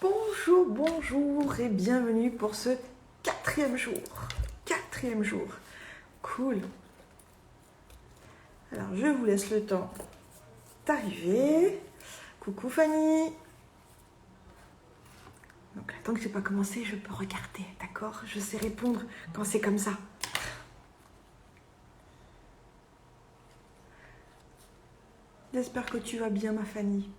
Bonjour, bonjour et bienvenue pour ce quatrième jour. Cool. Alors, je vous laisse le temps d'arriver. Coucou Fanny. Donc, tant que j'ai pas commencé, je peux regarder, d'accord? Je sais répondre quand c'est comme ça. J'espère que tu vas bien, ma Fanny.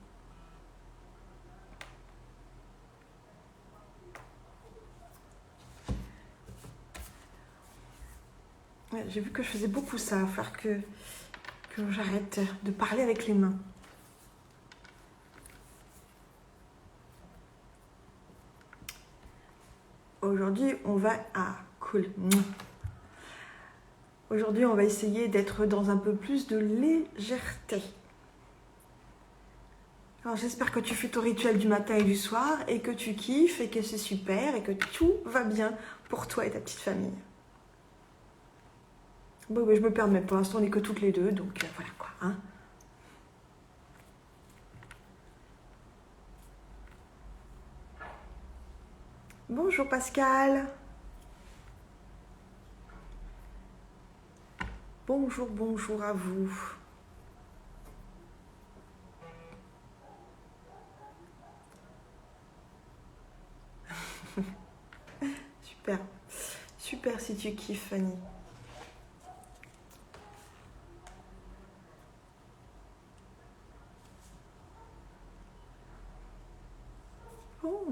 Ouais, j'ai vu que je faisais beaucoup ça, il va falloir que j'arrête de parler avec les mains. Aujourd'hui, on va... Ah, cool. Aujourd'hui, on va essayer d'être dans un peu plus de légèreté. Alors, j'espère que tu fais ton rituel du matin et du soir et que tu kiffes et que c'est super et que tout va bien pour toi et ta petite famille. Bon, je me perds même. Pour l'instant, on n'est que toutes les deux, donc voilà quoi. Hein. Bonjour Pascal. Bonjour à vous. Super si tu kiffes Fanny. Oh.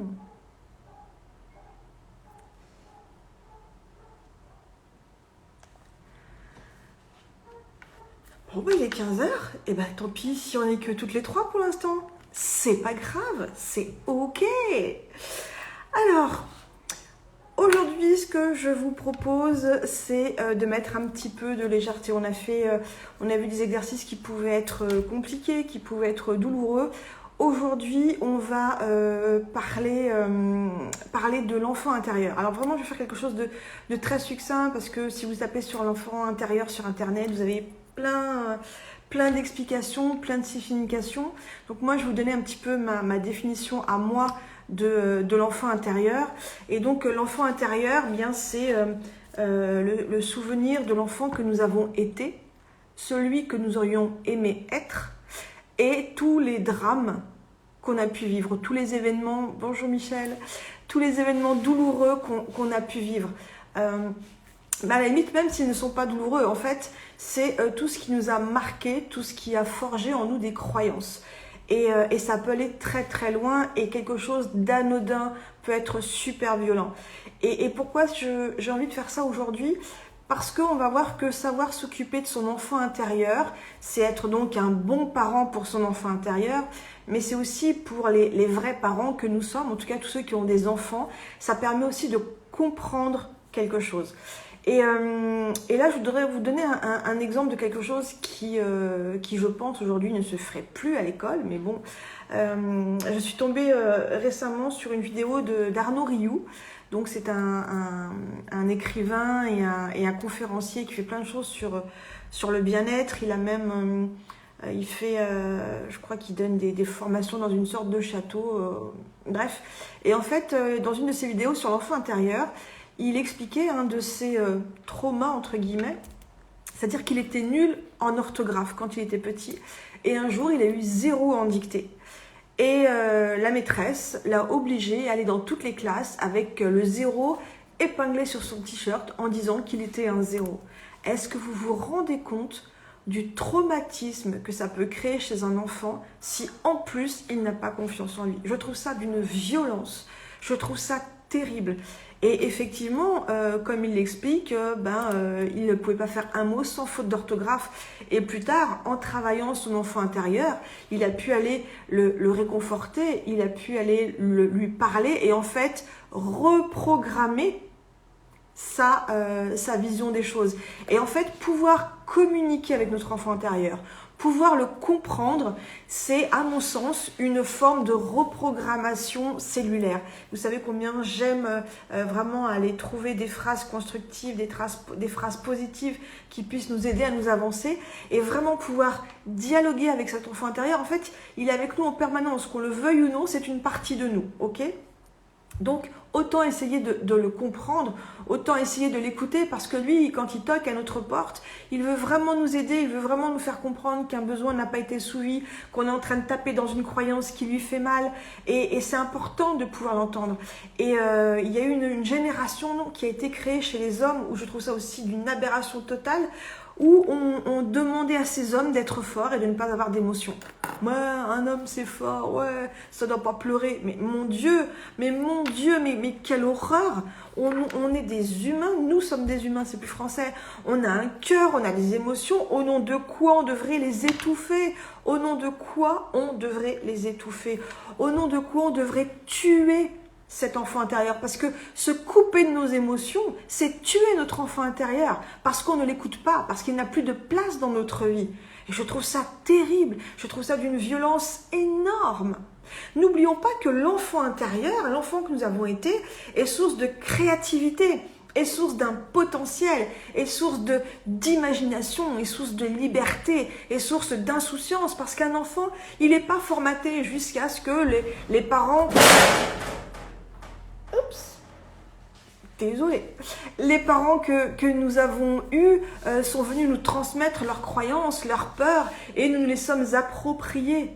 Bon bah il est 15h, et bah tant pis si on est que toutes les trois pour l'instant. C'est pas grave, c'est ok. Alors, aujourd'hui ce que je vous propose c'est de mettre un petit peu de légèreté. On a vu des exercices qui pouvaient être compliqués, qui pouvaient être douloureux. Aujourd'hui, on va parler de l'enfant intérieur. Alors vraiment, je vais faire quelque chose de très succinct parce que si vous tapez sur l'enfant intérieur sur Internet, vous avez plein d'explications, plein de significations. Donc moi, je vais vous donner un petit peu ma définition à moi de l'enfant intérieur. Et donc, l'enfant intérieur, bien c'est le souvenir de l'enfant que nous avons été, celui que nous aurions aimé être, et tous les drames qu'on a pu vivre, tous les événements, bonjour Michel, tous les événements douloureux qu'on a pu vivre. À la limite, même s'ils ne sont pas douloureux, en fait, c'est tout ce qui nous a marqué, tout ce qui a forgé en nous des croyances. Et ça peut aller très très loin et quelque chose d'anodin peut être super violent. Et pourquoi j'ai envie de faire ça aujourd'hui ? Parce qu'on va voir que savoir s'occuper de son enfant intérieur, c'est être donc un bon parent pour son enfant intérieur, mais c'est aussi pour les vrais parents que nous sommes, en tout cas tous ceux qui ont des enfants, ça permet aussi de comprendre quelque chose. Et là, je voudrais vous donner un exemple de quelque chose qui je pense, aujourd'hui ne se ferait plus à l'école, mais bon, je suis tombée récemment sur une vidéo d'Arnaud Rioux. Donc c'est un écrivain et un conférencier qui fait plein de choses sur le bien-être. Il a même, je crois qu'il donne des formations dans une sorte de château. Bref. Et en fait, dans une de ses vidéos sur l'enfant intérieur, il expliquait un de ses traumas, entre guillemets. C'est-à-dire qu'il était nul en orthographe quand il était petit. Et un jour, il a eu 0 en dictée. Et la maîtresse l'a obligé à aller dans toutes les classes avec le 0 épinglé sur son t-shirt en disant qu'il était un 0. Est-ce que vous vous rendez compte du traumatisme que ça peut créer chez un enfant si en plus il n'a pas confiance en lui? Je trouve ça d'une violence, je trouve ça terrible. Et effectivement, comme il l'explique, il ne pouvait pas faire un mot sans faute d'orthographe. Et plus tard, en travaillant son enfant intérieur, il a pu aller le réconforter, il a pu aller lui parler et en fait reprogrammer sa vision des choses. Et en fait, pouvoir communiquer avec notre enfant intérieur, pouvoir le comprendre, c'est à mon sens une forme de reprogrammation cellulaire. Vous savez combien j'aime vraiment aller trouver des phrases constructives, des phrases positives qui puissent nous aider à nous avancer et vraiment pouvoir dialoguer avec cet enfant intérieur. En fait, il est avec nous en permanence, qu'on le veuille ou non, c'est une partie de nous, ok ? Donc, autant essayer de le comprendre, autant essayer de l'écouter parce que lui, quand il toque à notre porte, il veut vraiment nous aider, il veut vraiment nous faire comprendre qu'un besoin n'a pas été souvi, qu'on est en train de taper dans une croyance qui lui fait mal et c'est important de pouvoir l'entendre. Et il y a eu une génération qui a été créée chez les hommes où je trouve ça aussi d'une aberration totale où on demandait à ces hommes d'être forts et de ne pas avoir d'émotions. Ouais, un homme c'est fort, ouais, ça doit pas pleurer. Mais mon Dieu, mais quelle horreur! On est des humains, nous sommes des humains, c'est plus français. On a un cœur, on a des émotions. Au nom de quoi on devrait les étouffer? Au nom de quoi on devrait les étouffer? Au nom de quoi on devrait tuer cet enfant intérieur? Parce que se couper de nos émotions, c'est tuer notre enfant intérieur, parce qu'on ne l'écoute pas, parce qu'il n'a plus de place dans notre vie. Et je trouve ça terrible, je trouve ça d'une violence énorme. N'oublions pas que l'enfant intérieur, l'enfant que nous avons été, est source de créativité, est source d'un potentiel, est source d'imagination, est source de liberté, est source d'insouciance, parce qu'un enfant, il n'est pas formaté jusqu'à ce que les parents... Oups, désolée. Les parents que nous avons eus sont venus nous transmettre leurs croyances, leurs peurs, et nous nous les sommes appropriés.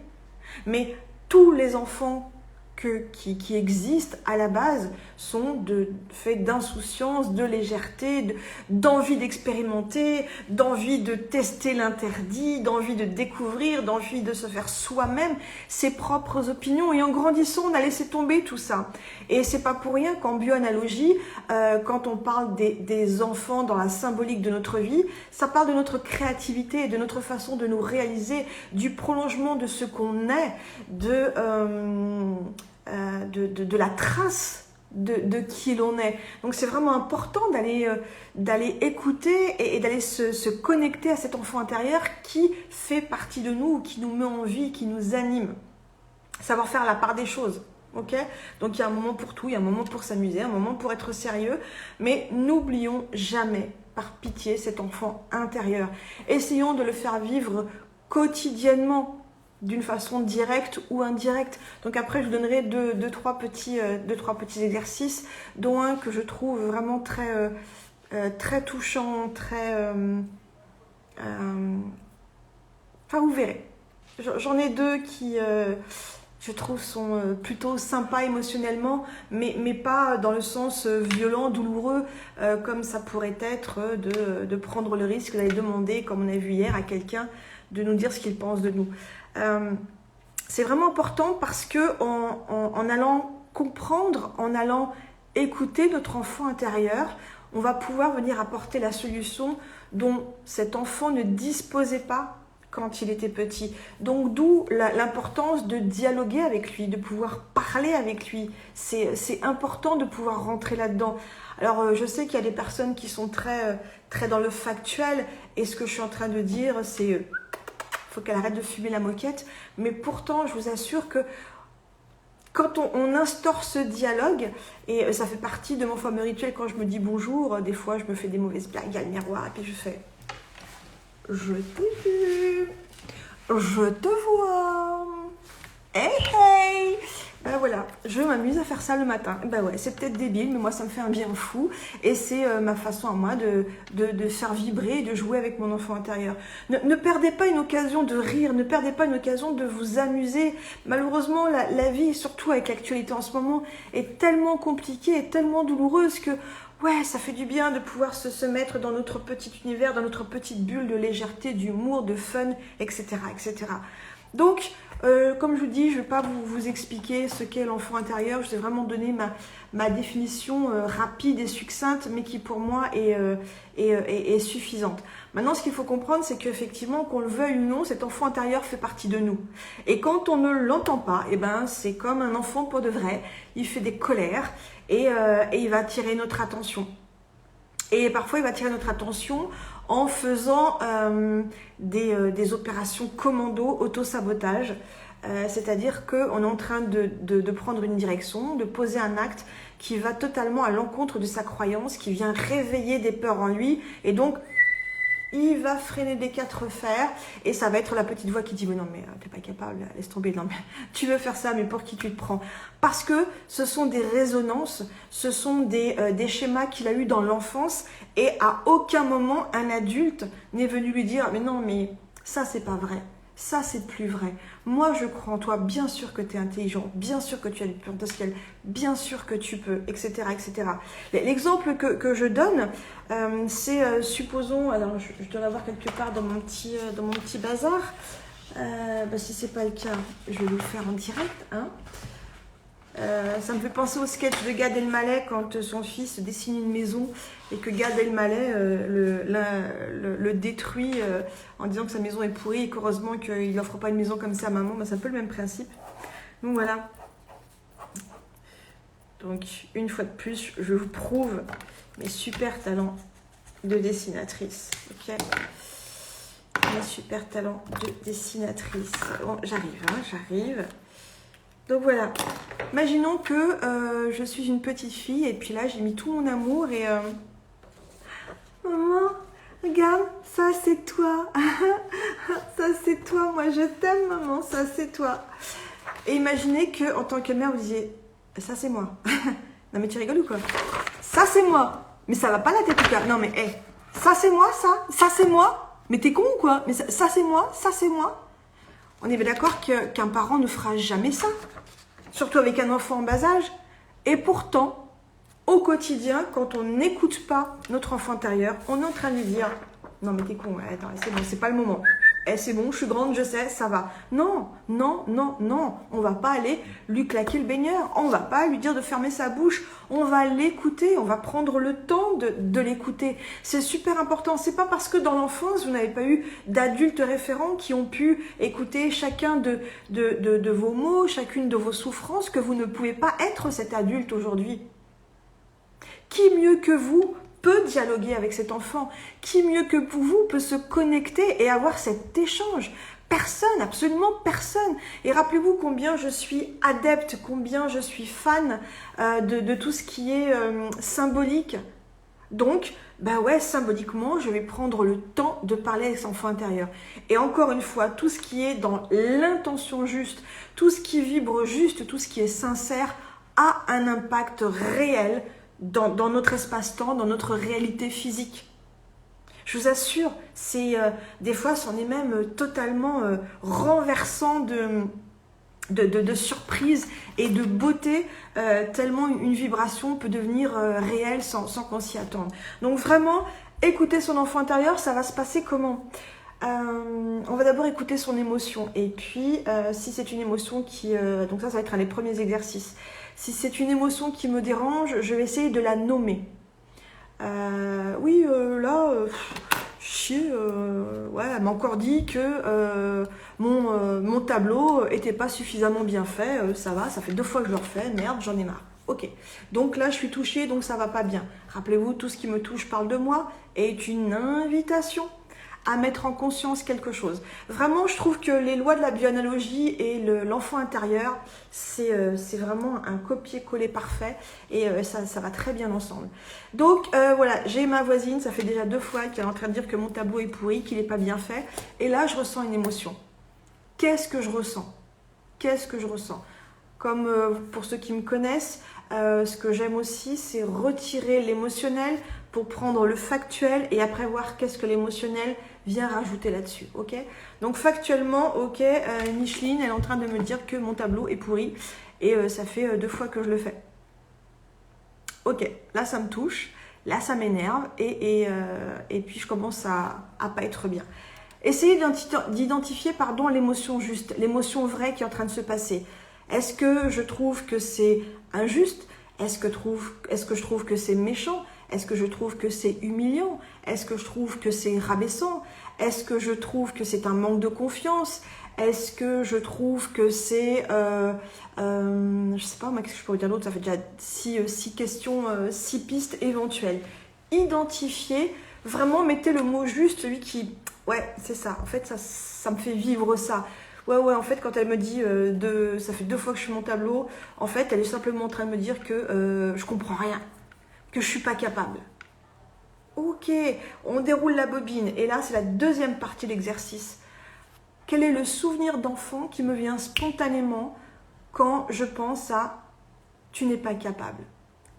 Mais tous les enfants qui existent à la base sont faits d'insouciance, de légèreté, d'envie d'expérimenter, d'envie de tester l'interdit, d'envie de découvrir, d'envie de se faire soi-même ses propres opinions. Et en grandissant, on a laissé tomber tout ça. Et c'est pas pour rien qu'en bioanalogie, quand on parle des enfants dans la symbolique de notre vie, ça parle de notre créativité, de notre façon de nous réaliser, du prolongement de ce qu'on est, de la trace de qui l'on est. Donc c'est vraiment important d'aller écouter et d'aller se connecter à cet enfant intérieur qui fait partie de nous, qui nous met en vie, qui nous anime. Savoir faire la part des choses. Ok ? Donc il y a un moment pour tout, il y a un moment pour s'amuser, un moment pour être sérieux, mais n'oublions jamais, par pitié, cet enfant intérieur. Essayons de le faire vivre quotidiennement, d'une façon directe ou indirecte. Donc après, je vous donnerai deux, trois petits exercices, dont un que je trouve vraiment très touchant, enfin, vous verrez. J'en ai deux qui, je trouve, sont plutôt sympas émotionnellement, mais pas dans le sens violent, douloureux, comme ça pourrait être de prendre le risque d'aller demander, comme on a vu hier, à quelqu'un de nous dire ce qu'il pense de nous. C'est vraiment important parce que en allant comprendre, en allant écouter notre enfant intérieur, on va pouvoir venir apporter la solution dont cet enfant ne disposait pas quand il était petit. Donc d'où l'importance de dialoguer avec lui, de pouvoir parler avec lui. C'est important de pouvoir rentrer là-dedans. Alors je sais qu'il y a des personnes qui sont très dans le factuel et ce que je suis en train de dire c'est... faut qu'elle arrête de fumer la moquette, mais pourtant je vous assure que quand on instaure ce dialogue, et ça fait partie de mon fameux rituel quand je me dis bonjour, des fois je me fais des mauvaises blagues, il y a le miroir et puis je fais « Je t'ai vu, je te vois, hey hey !» Ben voilà, je m'amuse à faire ça le matin. Ben ouais, c'est peut-être débile, mais moi ça me fait un bien fou. Et c'est ma façon à moi de faire vibrer, de jouer avec mon enfant intérieur. Ne perdez pas une occasion de rire, ne perdez pas une occasion de vous amuser. Malheureusement, la vie, surtout avec l'actualité en ce moment, est tellement compliquée et tellement douloureuse que ouais, ça fait du bien de pouvoir se mettre dans notre petit univers, dans notre petite bulle de légèreté, d'humour, de fun, etc. etc. Donc, comme je vous dis, je ne vais pas vous expliquer ce qu'est l'enfant intérieur. Je vais vraiment donner ma définition rapide et succincte, mais qui pour moi est suffisante. Maintenant, ce qu'il faut comprendre, c'est qu'effectivement, qu'on le veuille ou non, cet enfant intérieur fait partie de nous. Et quand on ne l'entend pas, eh ben, c'est comme un enfant pour de vrai. Il fait des colères et il va attirer notre attention. Et parfois, il va attirer notre attention en faisant des opérations commando, auto-sabotage. C'est-à-dire qu'on est en train de prendre une direction, de poser un acte qui va totalement à l'encontre de sa croyance, qui vient réveiller des peurs en lui, et donc il va freiner des quatre fers, et ça va être la petite voix qui dit « Mais non, mais t'es pas capable, laisse tomber, non mais tu veux faire ça, mais pour qui tu te prends ?» Parce que ce sont des résonances, ce sont des schémas qu'il a eus dans l'enfance, et à aucun moment un adulte n'est venu lui dire « Mais non, mais ça c'est pas vrai. » Ça, c'est plus vrai. Moi, je crois en toi. Bien sûr que tu es intelligent. Bien sûr que tu as du potentiel. Bien sûr que tu peux, etc., etc. L'exemple que je donne, c'est, supposons, alors je dois l'avoir quelque part dans mon petit bazar. Si ce n'est pas le cas, je vais vous le faire en direct. Hein. Ça me fait penser au sketch de Gad Elmaleh quand son fils dessine une maison et que Gad Elmaleh le détruit en disant que sa maison est pourrie et qu'heureusement qu'il n'offre pas une maison comme ça à maman. C'est un peu le même principe. Donc voilà. Donc une fois de plus, je vous prouve mes super talents de dessinatrice. Ok, mes super talents de dessinatrice. Bon, j'arrive. Donc voilà, imaginons que je suis une petite fille et puis là j'ai mis tout mon amour et maman, regarde, ça c'est toi, ça c'est toi, moi je t'aime maman, ça c'est toi. Et imaginez que en tant que mère vous disiez, ça c'est moi. Non mais tu rigoles ou quoi? Ça c'est moi, mais ça va pas la tête ou quoi? Non mais hey, ça c'est moi, ça c'est moi, mais t'es con ou quoi? Mais ça c'est moi, ça c'est moi. On est bien d'accord qu'un parent ne fera jamais ça, surtout avec un enfant en bas âge. Et pourtant, au quotidien, quand on n'écoute pas notre enfant intérieur, on est en train de lui dire « Non mais t'es con, attends, c'est bon, c'est pas le moment. C'est bon, je suis grande, je sais, ça va. » Non, non, non, non, on va pas aller lui claquer le baigneur, on va pas lui dire de fermer sa bouche, on va l'écouter, on va prendre le temps de l'écouter. C'est super important, c'est pas parce que dans l'enfance, vous n'avez pas eu d'adultes référents qui ont pu écouter chacun de vos mots, chacune de vos souffrances, que vous ne pouvez pas être cet adulte aujourd'hui. Qui mieux que vous peut dialoguer avec cet enfant? Qui mieux que vous peut se connecter et avoir cet échange? Personne, absolument personne. Et rappelez-vous combien je suis adepte, combien je suis fan de tout ce qui est symbolique. Donc, bah ouais, symboliquement, je vais prendre le temps de parler avec son enfant intérieur. Et encore une fois, tout ce qui est dans l'intention juste, tout ce qui vibre juste, tout ce qui est sincère, a un impact réel dans notre espace-temps, dans notre réalité physique. Je vous assure, des fois, c'en est même totalement renversant de surprise et de beauté, tellement une vibration peut devenir réelle sans qu'on s'y attende. Donc vraiment, écouter son enfant intérieur, ça va se passer comment? On va d'abord écouter son émotion et puis si c'est une émotion qui... donc ça va être un des premiers exercices. Si c'est une émotion qui me dérange, je vais essayer de la nommer. Chier, ouais, elle m'a encore dit que mon tableau était pas suffisamment bien fait, ça va, ça fait 2 fois que je le refais, merde, j'en ai marre. Ok, donc là je suis touchée, donc ça va pas bien. Rappelez-vous, tout ce qui me touche parle de moi est une invitation à mettre en conscience quelque chose. Vraiment, je trouve que les lois de la bioanalogie et l'enfant intérieur, c'est vraiment un copier-coller parfait et ça va très bien ensemble. Donc voilà, j'ai ma voisine, ça fait déjà 2 fois qu'elle est en train de dire que mon tableau est pourri, qu'il n'est pas bien fait. Et là, je ressens une émotion. Qu'est-ce que je ressens? Qu'est-ce que je ressens? Comme pour ceux qui me connaissent, ce que j'aime aussi, c'est retirer l'émotionnel pour prendre le factuel et après voir qu'est-ce que l'émotionnel vient rajouter là-dessus. Ok? Donc factuellement, ok, Micheline, elle est en train de me dire que mon tableau est pourri et ça fait 2 fois que je le fais. Ok, là ça me touche, là ça m'énerve et puis je commence à pas être bien. Essayez d'identifier l'émotion juste, l'émotion vraie qui est en train de se passer. Est-ce que je trouve que c'est injuste? Est-ce que je trouve que c'est méchant? Est-ce que je trouve que c'est humiliant? Est-ce que je trouve que c'est rabaissant? Est-ce que je trouve que c'est un manque de confiance? Est-ce que je trouve que c'est... je sais pas, moi, qu'est-ce que je pourrais dire d'autre? Ça fait déjà 6 questions, 6 pistes éventuelles. Identifiez Vraiment, mettez le mot juste, celui qui... Ouais, c'est ça. En fait, ça me fait vivre ça. Ouais, en fait, quand elle me dit ça fait 2 fois que je suis mon tableau, en fait, elle est simplement en train de me dire que je comprends rien, que je suis pas capable. Ok, on déroule la bobine. Et là, c'est la deuxième partie de l'exercice. Quel est le souvenir d'enfant qui me vient spontanément quand je pense à « tu n'es pas capable » ?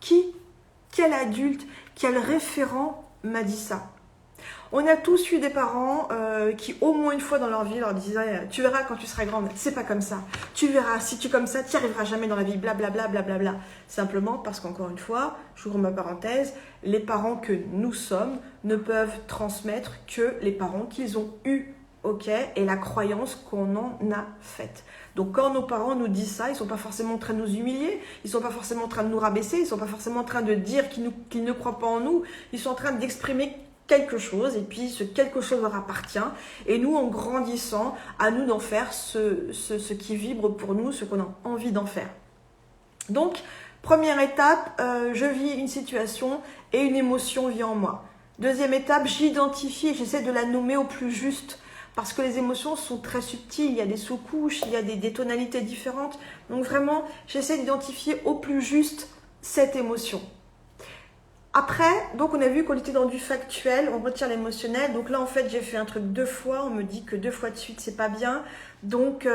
Quel adulte, quel référent m'a dit ça ? On a tous eu des parents qui, au moins une fois dans leur vie, leur disaient « tu verras quand tu seras grande, c'est pas comme ça. Tu verras, si tu es comme ça, tu n'y arriveras jamais dans la vie, blablabla, blablabla. » Simplement parce qu'encore une fois, j'ouvre ma parenthèse, les parents que nous sommes ne peuvent transmettre que les parents qu'ils ont eus, ok, et la croyance qu'on en a faite. Donc quand nos parents nous disent ça, ils ne sont pas forcément en train de nous humilier, ils ne sont pas forcément en train de nous rabaisser, ils ne sont pas forcément en train de dire qu'ils ne croient pas en nous, ils sont en train d'exprimer quelque chose et puis ce quelque chose leur appartient et nous en grandissant, à nous d'en faire ce qui vibre pour nous, ce qu'on a envie d'en faire. Donc, première étape, je vis une situation et une émotion vient en moi. Deuxième étape, j'identifie et j'essaie de la nommer au plus juste. Parce que les émotions sont très subtiles, il y a des sous-couches, il y a des tonalités différentes. Donc vraiment, j'essaie d'identifier au plus juste cette émotion. Après, donc on a vu qu'on était dans du factuel, on retire l'émotionnel. Donc là, en fait, j'ai fait un truc 2 fois. On me dit que 2 fois de suite, c'est pas bien. Donc,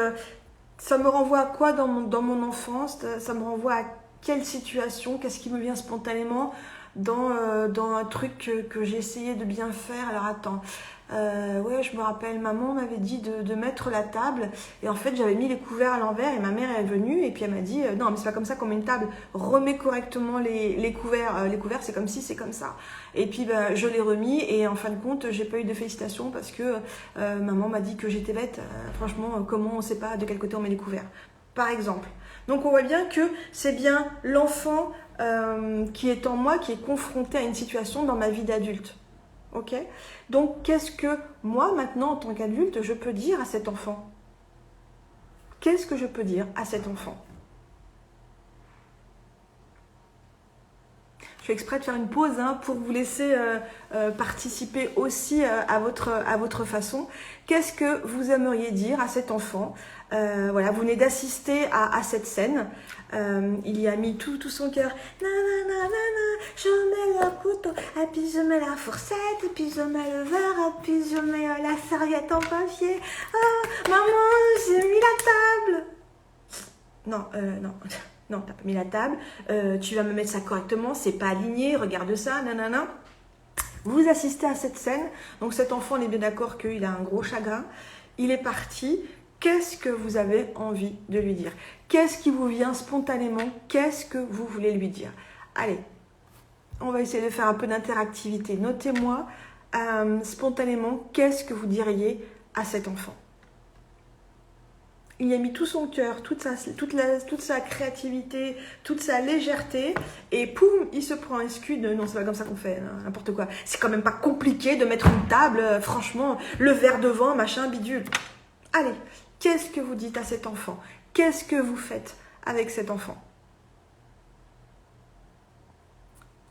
ça me renvoie à quoi dans mon enfance ? Ça me renvoie à quelle situation ? Qu'est-ce qui me vient spontanément dans un truc que j'ai essayé de bien faire ? Alors attends, ouais, je me rappelle, maman m'avait dit de mettre la table et en fait j'avais mis les couverts à l'envers et ma mère est venue et puis elle m'a dit non mais c'est pas comme ça qu'on met une table, remets correctement les couverts, les couverts c'est comme si c'est comme ça. Et puis je l'ai remis et en fin de compte j'ai pas eu de félicitations parce que maman m'a dit que j'étais bête, franchement comment on sait pas de quel côté on met les couverts, par exemple. Donc on voit bien que c'est bien l'enfant qui est en moi qui est confronté à une situation dans ma vie d'adulte. Ok ? Donc, qu'est-ce que moi, maintenant, en tant qu'adulte, je peux dire à cet enfant ? Qu'est-ce que je peux dire à cet enfant ? Je fais exprès de faire une pause pour vous laisser participer aussi à votre façon. Qu'est-ce que vous aimeriez dire à cet enfant ? Voilà, vous venez d'assister à cette scène. Il y a mis tout son cœur. Nanana, je mets le couteau, et puis je mets la fourchette, et puis je mets le verre, et puis je mets la serviette en papier. Ah, maman, j'ai mis la table. Non, t'as pas mis la table. Tu vas me mettre ça correctement, c'est pas aligné, regarde ça, nanana. Vous assistez à cette scène. Donc cet enfant, on est bien d'accord qu'il a un gros chagrin. Il est parti. Qu'est-ce que vous avez envie de lui dire ? Qu'est-ce qui vous vient spontanément ? Qu'est-ce que vous voulez lui dire ? Allez, on va essayer de faire un peu d'interactivité. Notez-moi spontanément, qu'est-ce que vous diriez à cet enfant ? Il a mis tout son cœur, toute sa créativité, toute sa légèreté, et poum, il se prend un scud. Non, c'est pas comme ça qu'on fait, n'importe quoi. C'est quand même pas compliqué de mettre une table, franchement, le verre devant, machin, bidule. Allez, qu'est-ce que vous dites à cet enfant ? Qu'est-ce que vous faites avec cet enfant ?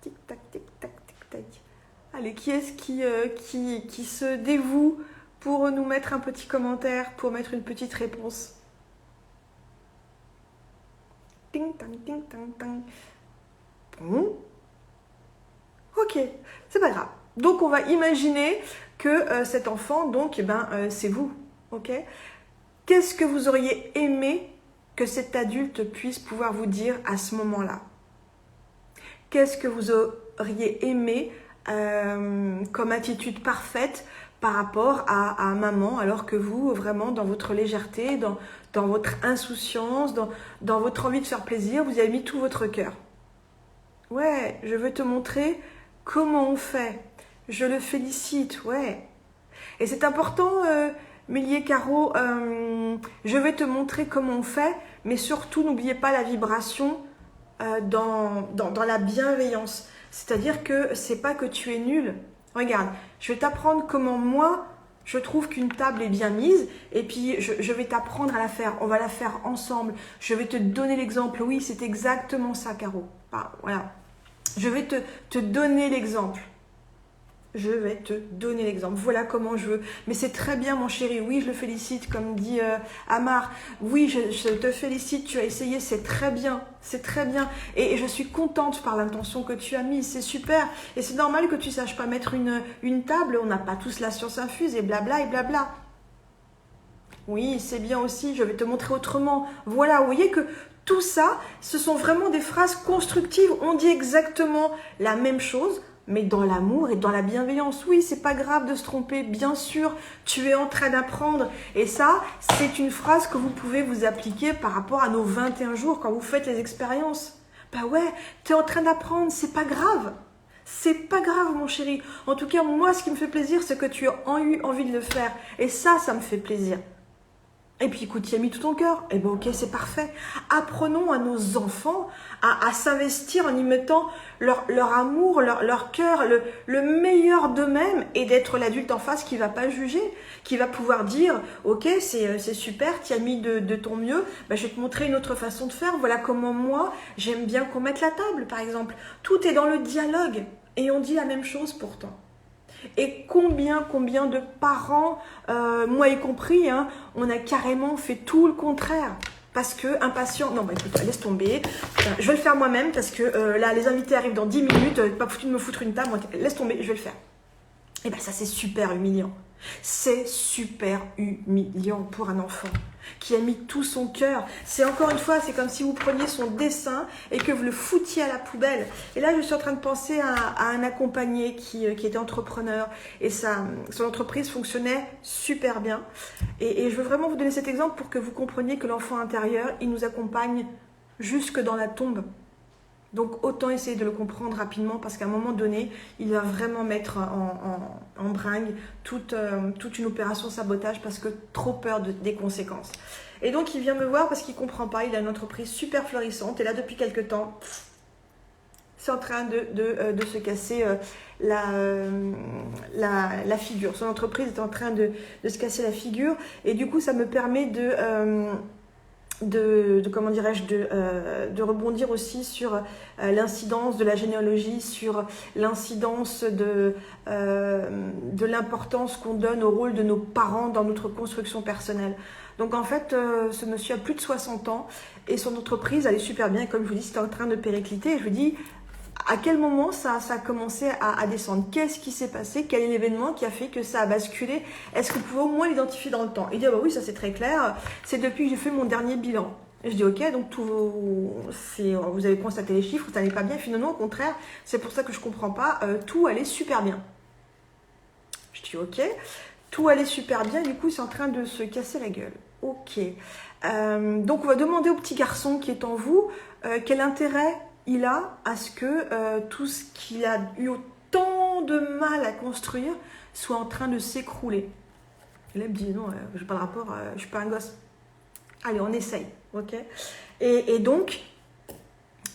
Tic-tac, tic-tac, tic-tac. Allez, qui est-ce qui se dévoue pour nous mettre un petit commentaire, pour mettre une petite réponse ? Ting, tang, ting, tang, tang. Bon. Ok, c'est pas grave. Donc, on va imaginer que cet enfant, donc, c'est vous. Ok ? Qu'est-ce que vous auriez aimé que cet adulte puisse pouvoir vous dire à ce moment-là ? Qu'est-ce que vous auriez aimé comme attitude parfaite par rapport à maman, alors que vous, vraiment, dans votre légèreté, dans votre insouciance, dans votre envie de faire plaisir, vous avez mis tout votre cœur. Ouais, je veux te montrer comment on fait. Je le félicite, ouais. Et c'est important, Mélier Caro, je vais te montrer comment on fait, mais surtout, n'oubliez pas la vibration dans la bienveillance. C'est-à-dire que c'est pas que tu es nul. Regarde, je vais t'apprendre comment moi, je trouve qu'une table est bien mise et puis je vais t'apprendre à la faire. On va la faire ensemble. Je vais te donner l'exemple. Oui, c'est exactement ça, Caro. Voilà. Je vais te donner l'exemple. Je vais te donner l'exemple. Voilà comment je veux. Mais c'est très bien, mon chéri. Oui, je le félicite, comme dit Amar. Oui, je te félicite. Tu as essayé. C'est très bien. C'est très bien. Et je suis contente par l'intention que tu as mise. C'est super. Et c'est normal que tu ne saches pas mettre une table. On n'a pas tous la science infuse et blabla et blabla. Oui, c'est bien aussi. Je vais te montrer autrement. Voilà, vous voyez que tout ça, ce sont vraiment des phrases constructives. On dit exactement la même chose, mais dans l'amour et dans la bienveillance. Oui, c'est pas grave de se tromper, bien sûr, tu es en train d'apprendre. Et ça, c'est une phrase que vous pouvez vous appliquer par rapport à nos 21 jours quand vous faites les expériences. Bah ouais, tu es en train d'apprendre, c'est pas grave. C'est pas grave, mon chéri. En tout cas, moi, ce qui me fait plaisir, c'est que tu as eu envie de le faire. Et ça me fait plaisir. Et puis écoute, tu y as mis tout ton cœur. Eh bien ok, c'est parfait. Apprenons à nos enfants à s'investir en y mettant leur amour, leur cœur, le meilleur d'eux-mêmes et d'être l'adulte en face qui ne va pas juger, qui va pouvoir dire « Ok, c'est super, tu as mis de ton mieux, ben, je vais te montrer une autre façon de faire. Voilà comment moi, j'aime bien qu'on mette la table, par exemple. » Tout est dans le dialogue et on dit la même chose pourtant. Et combien de parents, moi y compris, hein, on a carrément fait tout le contraire. Parce que un patient, non bah écoute, laisse tomber, je vais le faire moi-même parce que là les invités arrivent dans 10 minutes, pas foutu de me foutre une table, laisse tomber, je vais le faire. Et bien ça c'est super humiliant. C'est super humiliant pour un enfant qui a mis tout son cœur. C'est encore une fois, c'est comme si vous preniez son dessin et que vous le foutiez à la poubelle. Et là, je suis en train de penser à un accompagné qui était entrepreneur et son entreprise fonctionnait super bien. Et je veux vraiment vous donner cet exemple pour que vous compreniez que l'enfant intérieur, il nous accompagne jusque dans la tombe. Donc autant essayer de le comprendre rapidement parce qu'à un moment donné, il va vraiment mettre en bringue toute une opération sabotage parce que trop peur des conséquences. Et donc il vient me voir parce qu'il ne comprend pas, il a une entreprise super florissante et là depuis quelques temps, c'est en train de se casser la figure. Son entreprise est en train de se casser la figure et du coup ça me permet comment dirais-je, de rebondir aussi sur l'incidence de la généalogie, sur l'incidence de l'importance qu'on donne au rôle de nos parents dans notre construction personnelle. Donc en fait, ce monsieur a plus de 60 ans et son entreprise allait super bien. Et comme je vous dis, c'était en train de péricliter. Et je lui dis, à quel moment ça a commencé à descendre? Qu'est-ce qui s'est passé? Quel est l'événement qui a fait que ça a basculé? Est-ce que vous pouvez au moins l'identifier dans le temps? Il dit, ah bah oui, ça c'est très clair, c'est depuis que j'ai fait mon dernier bilan. Et je dis, ok, donc vous avez constaté les chiffres, ça n'est pas bien. Finalement, au contraire, c'est pour ça que je ne comprends pas, tout allait super bien. Je dis, ok, tout allait super bien, du coup, c'est en train de se casser la gueule. Ok. Donc, on va demander au petit garçon qui est en vous, quel intérêt il a à ce que tout ce qu'il a eu autant de mal à construire soit en train de s'écrouler. Et là, il me dit, non, je n'ai pas de rapport, je ne suis pas un gosse. Allez, on essaye, ok? Et donc,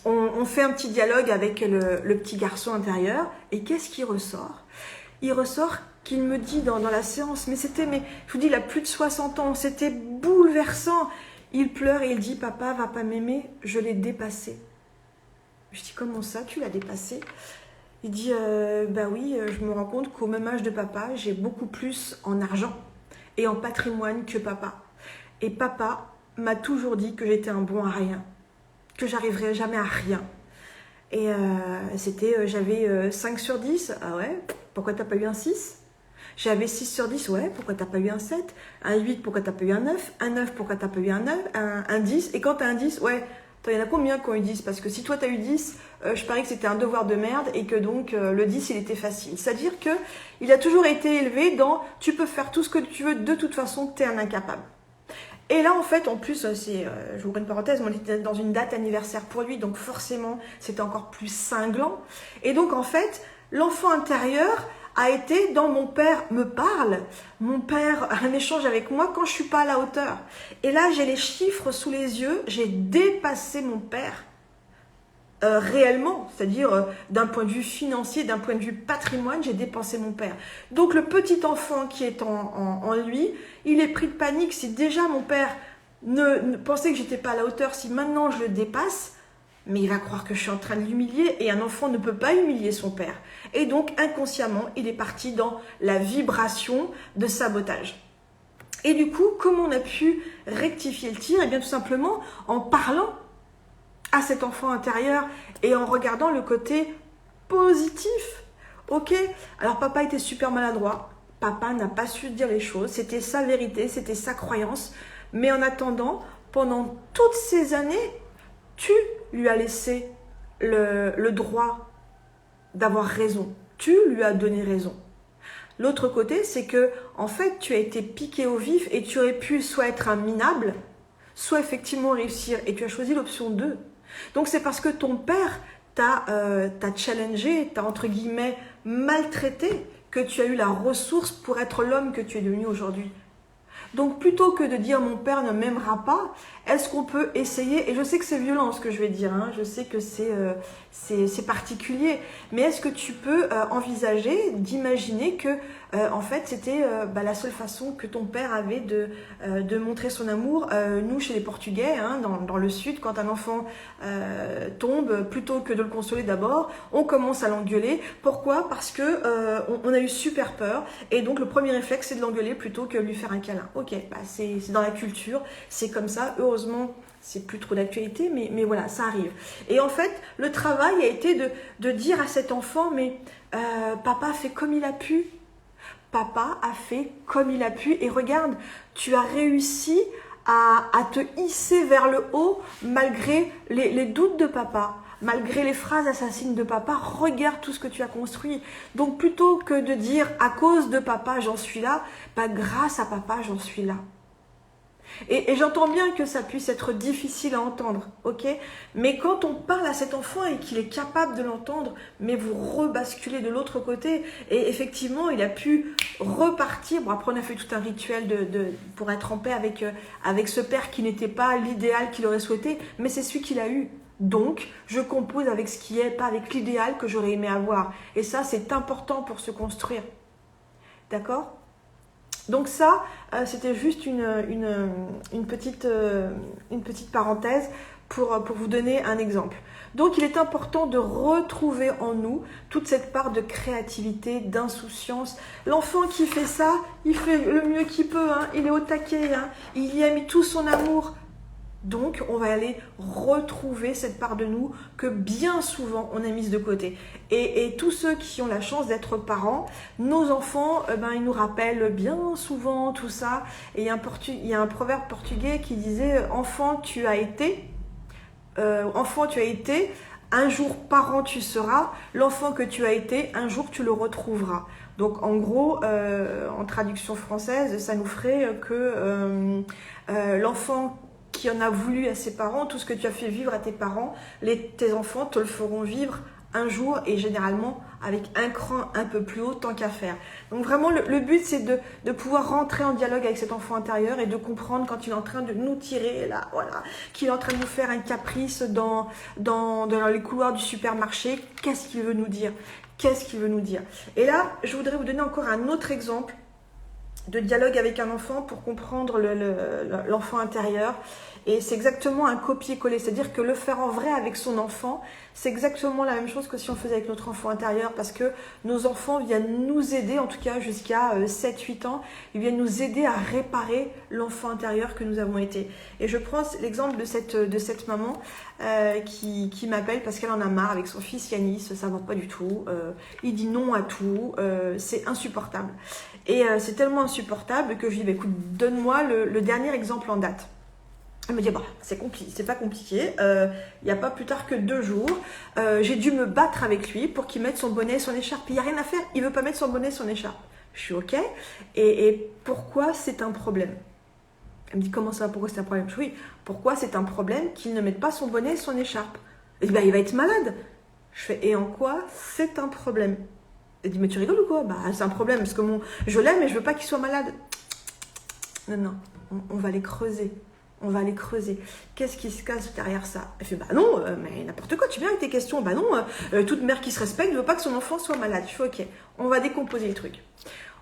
on fait un petit dialogue avec le petit garçon intérieur. Et qu'est-ce qui ressort? Il ressort qu'il me dit dans la séance, mais je vous dis, il a plus de 60 ans, c'était bouleversant. Il pleure et il dit, papa va pas m'aimer, je l'ai dépassé. Je dis, comment ça, tu l'as dépassé? Il dit, bah oui, je me rends compte qu'au même âge de papa, j'ai beaucoup plus en argent et en patrimoine que papa. Et papa m'a toujours dit que j'étais un bon à rien, que j'arriverais jamais à rien. Et j'avais 5 sur 10, ah ouais, pourquoi t'as pas eu un 6? J'avais 6 sur 10, ouais, pourquoi t'as pas eu un 7? Un 8, pourquoi t'as pas eu un 9? Un 9, pourquoi t'as pas eu un 9? Un 10, et quand t'as un 10, ouais, il y en a combien qui ont eu 10? Parce que si toi t'as eu 10, je parie que c'était un devoir de merde et que donc le 10 il était facile. C'est-à-dire qu'il a toujours été élevé dans tu peux faire tout ce que tu veux, de toute façon t'es un incapable. Et là en fait en plus, je vous ouvre une parenthèse, on était dans une date anniversaire pour lui, donc forcément c'était encore plus cinglant. Et donc en fait, l'enfant intérieur a été dans mon père me parle, mon père a un échange avec moi quand je suis pas à la hauteur. Et là, j'ai les chiffres sous les yeux, j'ai dépassé mon père réellement, c'est-à-dire d'un point de vue financier, d'un point de vue patrimoine, j'ai dépensé mon père. Donc le petit enfant qui est en lui, il est pris de panique. Si déjà mon père ne pensait que j'étais pas à la hauteur, si maintenant je le dépasse, mais il va croire que je suis en train de l'humilier et un enfant ne peut pas humilier son père. Et donc, inconsciemment, il est parti dans la vibration de sabotage. Et du coup, comment on a pu rectifier le tir? Eh bien, tout simplement en parlant à cet enfant intérieur et en regardant le côté positif. Ok, alors papa était super maladroit. Papa n'a pas su dire les choses. C'était sa vérité, c'était sa croyance. Mais en attendant, pendant toutes ces années, tu lui as laissé le droit d'avoir raison. Tu lui as donné raison. L'autre côté, c'est que en fait, tu as été piqué au vif et tu aurais pu soit être un minable, soit effectivement réussir. Et tu as choisi l'option 2. Donc c'est parce que ton père t'a challengé, t'a entre guillemets maltraité, que tu as eu la ressource pour être l'homme que tu es devenu aujourd'hui. Donc plutôt que de dire mon père ne m'aimera pas, est-ce qu'on peut essayer, et je sais que c'est violent ce que je vais dire, hein, je sais que c'est particulier, mais est-ce que tu peux envisager d'imaginer que en fait c'était la seule façon que ton père avait de montrer son amour. Nous chez les Portugais, hein, dans le sud, quand un enfant tombe, plutôt que de le consoler d'abord, on commence à l'engueuler. Pourquoi? Parce que on a eu super peur, et donc le premier réflexe c'est de l'engueuler plutôt que de lui faire un câlin. Ok, c'est dans la culture, c'est comme ça. Heureusement, c'est plus trop d'actualité, mais voilà, ça arrive. Et en fait, le travail a été de dire à cet enfant, mais papa a fait comme il a pu. Papa a fait comme il a pu. Et regarde, tu as réussi à te hisser vers le haut malgré les doutes de papa. Malgré les phrases assassines de papa, regarde tout ce que tu as construit. Donc plutôt que de dire à cause de papa j'en suis là, grâce à papa j'en suis là. Et j'entends bien que ça puisse être difficile à entendre, ok? Mais quand on parle à cet enfant et qu'il est capable de l'entendre, mais vous rebasculez de l'autre côté, et effectivement, il a pu repartir. Bon, après, on a fait tout un rituel pour être en paix avec ce père qui n'était pas l'idéal qu'il aurait souhaité, mais c'est celui qu'il a eu. Donc, je compose avec ce qui est, pas avec l'idéal que j'aurais aimé avoir. Et ça, c'est important pour se construire. D'accord ? Donc ça, c'était juste une petite parenthèse pour vous donner un exemple. Donc il est important de retrouver en nous toute cette part de créativité, d'insouciance. L'enfant qui fait ça, il fait le mieux qu'il peut, hein, il est au taquet, hein, il y a mis tout son amour. Donc, on va aller retrouver cette part de nous que bien souvent, on a mise de côté. Et tous ceux qui ont la chance d'être parents, nos enfants, ils nous rappellent bien souvent tout ça. Et il y a un proverbe portugais qui disait « Enfant, tu as été, un jour parent tu seras, l'enfant que tu as été, un jour tu le retrouveras. » Donc, en gros, en traduction française, ça nous ferait que l'enfant qui en a voulu à ses parents, tout ce que tu as fait vivre à tes parents, tes enfants te le feront vivre un jour et généralement avec un cran un peu plus haut tant qu'à faire. Donc vraiment le but c'est de pouvoir rentrer en dialogue avec cet enfant intérieur et de comprendre quand il est en train de nous tirer là, voilà, qu'il est en train de nous faire un caprice dans les couloirs du supermarché, qu'est-ce qu'il veut nous dire? Qu'est-ce qu'il veut nous dire? Et là, je voudrais vous donner encore un autre exemple de dialogue avec un enfant pour comprendre l'enfant intérieur. Et c'est exactement un copier-coller, c'est-à-dire que le faire en vrai avec son enfant, c'est exactement la même chose que si on faisait avec notre enfant intérieur, parce que nos enfants viennent nous aider, en tout cas jusqu'à 7-8 ans, ils viennent nous aider à réparer l'enfant intérieur que nous avons été. Et je prends l'exemple de cette maman qui m'appelle parce qu'elle en a marre avec son fils Yanis, ça ne va pas du tout, il dit non à tout, c'est insupportable. Et c'est tellement insupportable que je lui dis, écoute, donne-moi le dernier exemple en date. Elle me dit, c'est pas compliqué, il n'y a pas plus tard que 2 jours, j'ai dû me battre avec lui pour qu'il mette son bonnet et son écharpe. Il n'y a rien à faire, il ne veut pas mettre son bonnet et son écharpe. Je suis ok, et pourquoi c'est un problème? Elle me dit, comment ça, pourquoi c'est un problème? Je dis, oui, pourquoi c'est un problème qu'il ne mette pas son bonnet et son écharpe? Elle dit, il va être malade. Je fais, et en quoi c'est un problème? Elle dit, mais tu rigoles ou quoi? C'est un problème, parce que je l'aime et je veux pas qu'il soit malade. Non, on va les creuser. On va aller creuser. Qu'est-ce qui se cache derrière ça? Elle fait, non, mais n'importe quoi, tu viens avec tes questions. Non, toute mère qui se respecte ne veut pas que son enfant soit malade. Je fais, ok, on va décomposer le truc.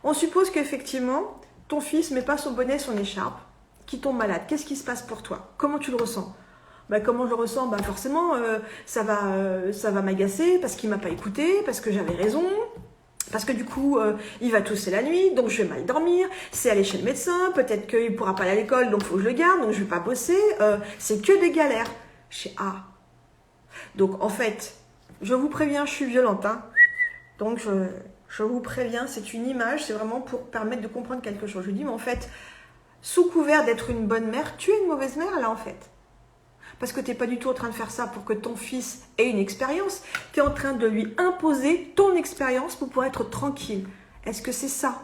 On suppose qu'effectivement, ton fils ne met pas son bonnet, son écharpe, qui tombe malade. Qu'est-ce qui se passe pour toi? Comment tu le ressens? Bah, comment je le ressens? Bah, forcément, ça va m'agacer parce qu'il m'a pas écouté, parce que j'avais raison. Parce que du coup, il va tousser la nuit, donc je vais mal dormir. C'est aller chez le médecin, peut-être qu'il ne pourra pas aller à l'école, donc il faut que je le garde, donc je ne vais pas bosser. C'est que des galères. Donc en fait, je vous préviens, je suis violente. Hein. Donc je vous préviens, c'est une image, c'est vraiment pour permettre de comprendre quelque chose. Je dis, mais en fait, sous couvert d'être une bonne mère, tu es une mauvaise mère là en fait. Parce que tu n'es pas du tout en train de faire ça pour que ton fils ait une expérience. Tu es en train de lui imposer ton expérience pour pouvoir être tranquille. Est-ce que c'est ça,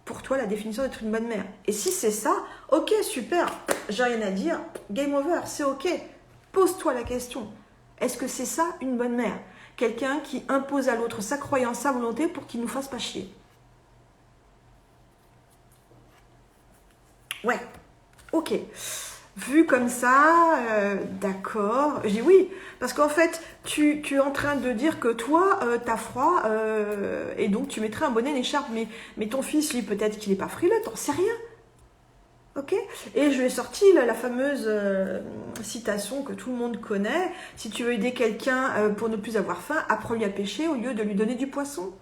pour toi, la définition d'être une bonne mère? Et si c'est ça, ok, super, j'ai rien à dire, game over, c'est ok. Pose-toi la question. Est-ce que c'est ça, une bonne mère? Quelqu'un qui impose à l'autre sa croyance, sa volonté pour qu'il ne nous fasse pas chier. Ouais, ok. Vu comme ça, d'accord. Je dis oui, parce qu'en fait, tu es en train de dire que toi, t'as froid, et donc tu mettrais un bonnet, une écharpe, mais ton fils, lui, peut-être qu'il n'est pas frileux, t'en sais rien. Ok? Et je lui ai sorti la fameuse citation que tout le monde connaît. Si tu veux aider quelqu'un pour ne plus avoir faim, apprends-lui à pêcher au lieu de lui donner du poisson.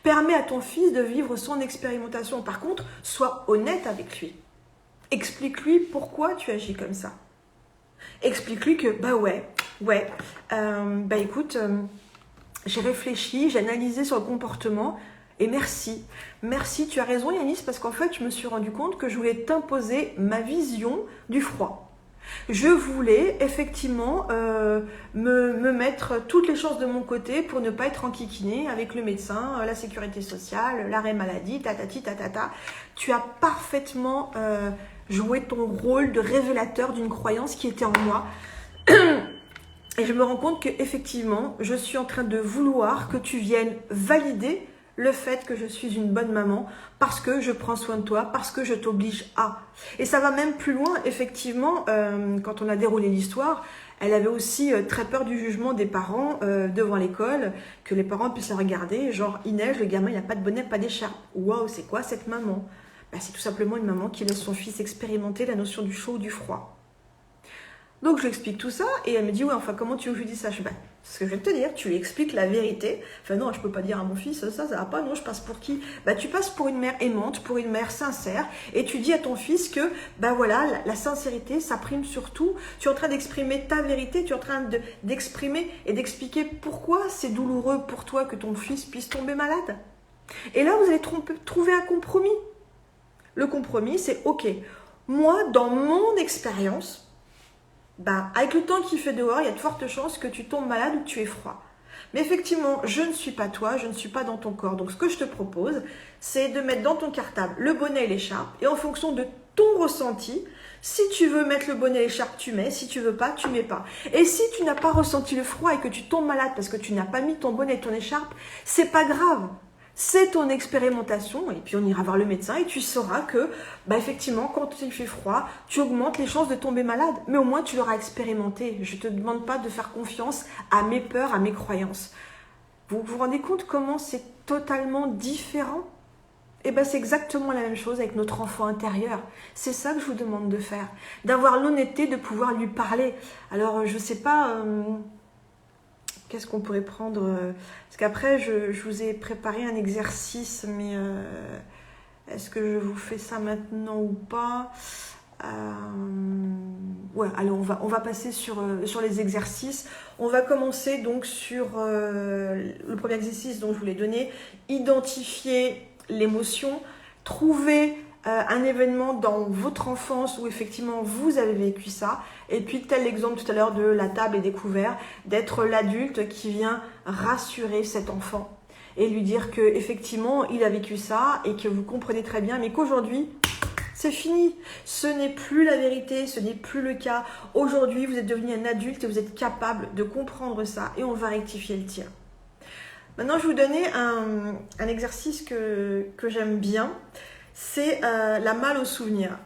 Permets à ton fils de vivre son expérimentation. Par contre, sois honnête avec lui. Explique-lui pourquoi tu agis comme ça. Explique-lui que, écoute, j'ai réfléchi, j'ai analysé sur le comportement et merci. Merci, tu as raison Yanis, parce qu'en fait, je me suis rendu compte que je voulais t'imposer ma vision du froid. Je voulais effectivement me mettre toutes les chances de mon côté pour ne pas être enquiquinée avec le médecin, la sécurité sociale, l'arrêt maladie, tatati, tatata. Tu as parfaitement joué ton rôle de révélateur d'une croyance qui était en moi. Et je me rends compte qu'effectivement, je suis en train de vouloir que tu viennes valider le fait que je suis une bonne maman parce que je prends soin de toi, parce que je t'oblige à. Et ça va même plus loin, effectivement, quand on a déroulé l'histoire, elle avait aussi très peur du jugement des parents devant l'école, que les parents puissent la regarder, genre il neige, le gamin il n'a pas de bonnet, pas d'écharpe. Waouh, c'est quoi cette maman? C'est tout simplement une maman qui laisse son fils expérimenter la notion du chaud ou du froid. Donc je lui explique tout ça et elle me dit, ouais, enfin comment tu veux que je lui dise ça? C'est ce que je vais te dire, tu lui expliques la vérité. Enfin non, je peux pas dire à mon fils, ça va pas, non, je passe pour qui? Tu passes pour une mère aimante, pour une mère sincère et tu dis à ton fils que, la sincérité, ça prime sur tout. Tu es en train d'exprimer ta vérité, tu es en train d'exprimer et d'expliquer pourquoi c'est douloureux pour toi que ton fils puisse tomber malade. Et là, vous allez trouver un compromis. Le compromis, c'est ok, moi, dans mon expérience, avec le temps qu'il fait dehors, il y a de fortes chances que tu tombes malade ou que tu aies froid. Mais effectivement, je ne suis pas toi, je ne suis pas dans ton corps. Donc ce que je te propose, c'est de mettre dans ton cartable le bonnet et l'écharpe. Et en fonction de ton ressenti, si tu veux mettre le bonnet et l'écharpe, tu mets. Si tu veux pas, tu mets pas. Et si tu n'as pas ressenti le froid et que tu tombes malade parce que tu n'as pas mis ton bonnet et ton écharpe, c'est pas grave. C'est ton expérimentation et puis on ira voir le médecin et tu sauras que, effectivement, quand il fait froid, tu augmentes les chances de tomber malade. Mais au moins, tu l'auras expérimenté. Je ne te demande pas de faire confiance à mes peurs, à mes croyances. Vous vous rendez compte comment c'est totalement différent? C'est exactement la même chose avec notre enfant intérieur. C'est ça que je vous demande de faire. D'avoir l'honnêteté de pouvoir lui parler. Alors, je ne sais pas... Qu'est-ce qu'on pourrait prendre? Parce qu'après, je vous ai préparé un exercice, mais est-ce que je vous fais ça maintenant ou pas? Ouais, alors on va passer sur les exercices. On va commencer donc sur le premier exercice dont je vous l'ai donné. Identifier l'émotion, trouver un événement dans votre enfance où effectivement vous avez vécu ça, et puis tel l'exemple tout à l'heure de la table et des couverts, d'être l'adulte qui vient rassurer cet enfant et lui dire que effectivement il a vécu ça et que vous comprenez très bien, mais qu'aujourd'hui c'est fini, ce n'est plus la vérité, ce n'est plus le cas. Aujourd'hui vous êtes devenu un adulte et vous êtes capable de comprendre ça et on va rectifier le tir. Maintenant je vais vous donner un exercice que j'aime bien. C'est la malle au souvenir.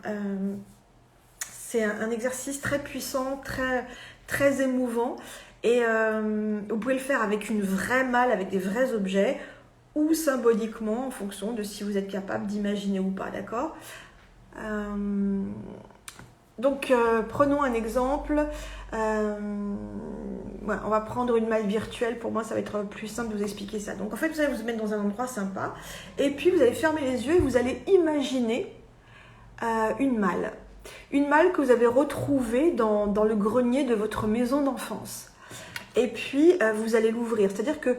C'est un exercice très puissant, très, très émouvant. Et vous pouvez le faire avec une vraie malle, avec des vrais objets, ou symboliquement, en fonction de si vous êtes capable d'imaginer ou pas, d'accord? Donc, prenons un exemple. On va prendre une malle virtuelle. Pour moi, ça va être plus simple de vous expliquer ça. Donc, en fait, vous allez vous mettre dans un endroit sympa. Et puis, vous allez fermer les yeux et vous allez imaginer une malle. Une malle que vous avez retrouvée dans le grenier de votre maison d'enfance. Et puis, vous allez l'ouvrir. C'est-à-dire que,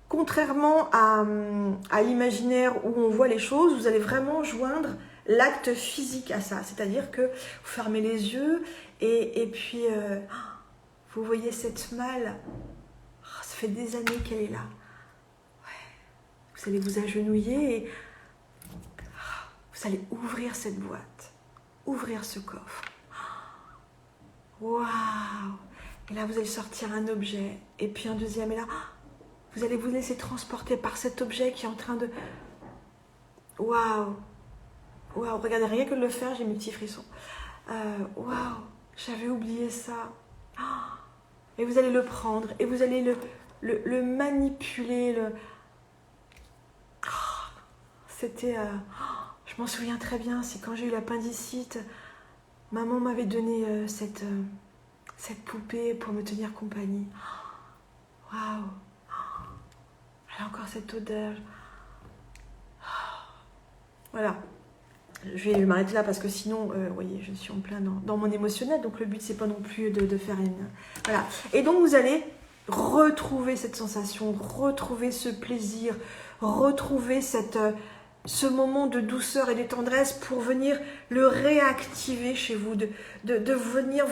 contrairement à l'imaginaire où on voit les choses, vous allez vraiment joindre l'acte physique à ça. C'est-à-dire que vous fermez les yeux et puis vous voyez cette malle. Oh, ça fait des années qu'elle est là. Ouais. Vous allez vous agenouiller et vous allez ouvrir cette boîte, ouvrir ce coffre. Waouh! Et là, vous allez sortir un objet et puis un deuxième. Et là, vous allez vous laisser transporter par cet objet qui est en train de... Waouh! Waouh! Regardez, rien que de le faire, j'ai mes petits frissons. Waouh! J'avais oublié ça. Et vous allez le prendre et vous allez le manipuler. C'était... je m'en souviens très bien, c'est quand j'ai eu l'appendicite. Maman m'avait donné cette poupée pour me tenir compagnie. Waouh! Elle a encore cette odeur. Voilà. Je vais m'arrêter là parce que sinon, vous voyez, je suis en plein dans mon émotionnel. Donc le but, c'est pas non plus de faire une... Voilà. Et donc, vous allez retrouver cette sensation, retrouver ce plaisir, retrouver ce moment de douceur et de tendresse pour venir le réactiver chez vous, de venir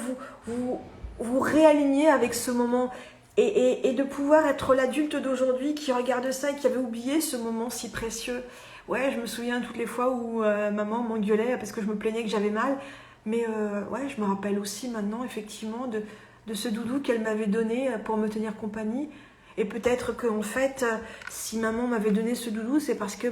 vous réaligner avec ce moment et de pouvoir être l'adulte d'aujourd'hui qui regarde ça et qui avait oublié ce moment si précieux. Ouais, je me souviens toutes les fois où maman m'engueulait parce que je me plaignais que j'avais mal. Mais ouais, je me rappelle aussi maintenant, effectivement, de ce doudou qu'elle m'avait donné pour me tenir compagnie. Et peut-être qu'en fait, si maman m'avait donné ce doudou, c'est parce que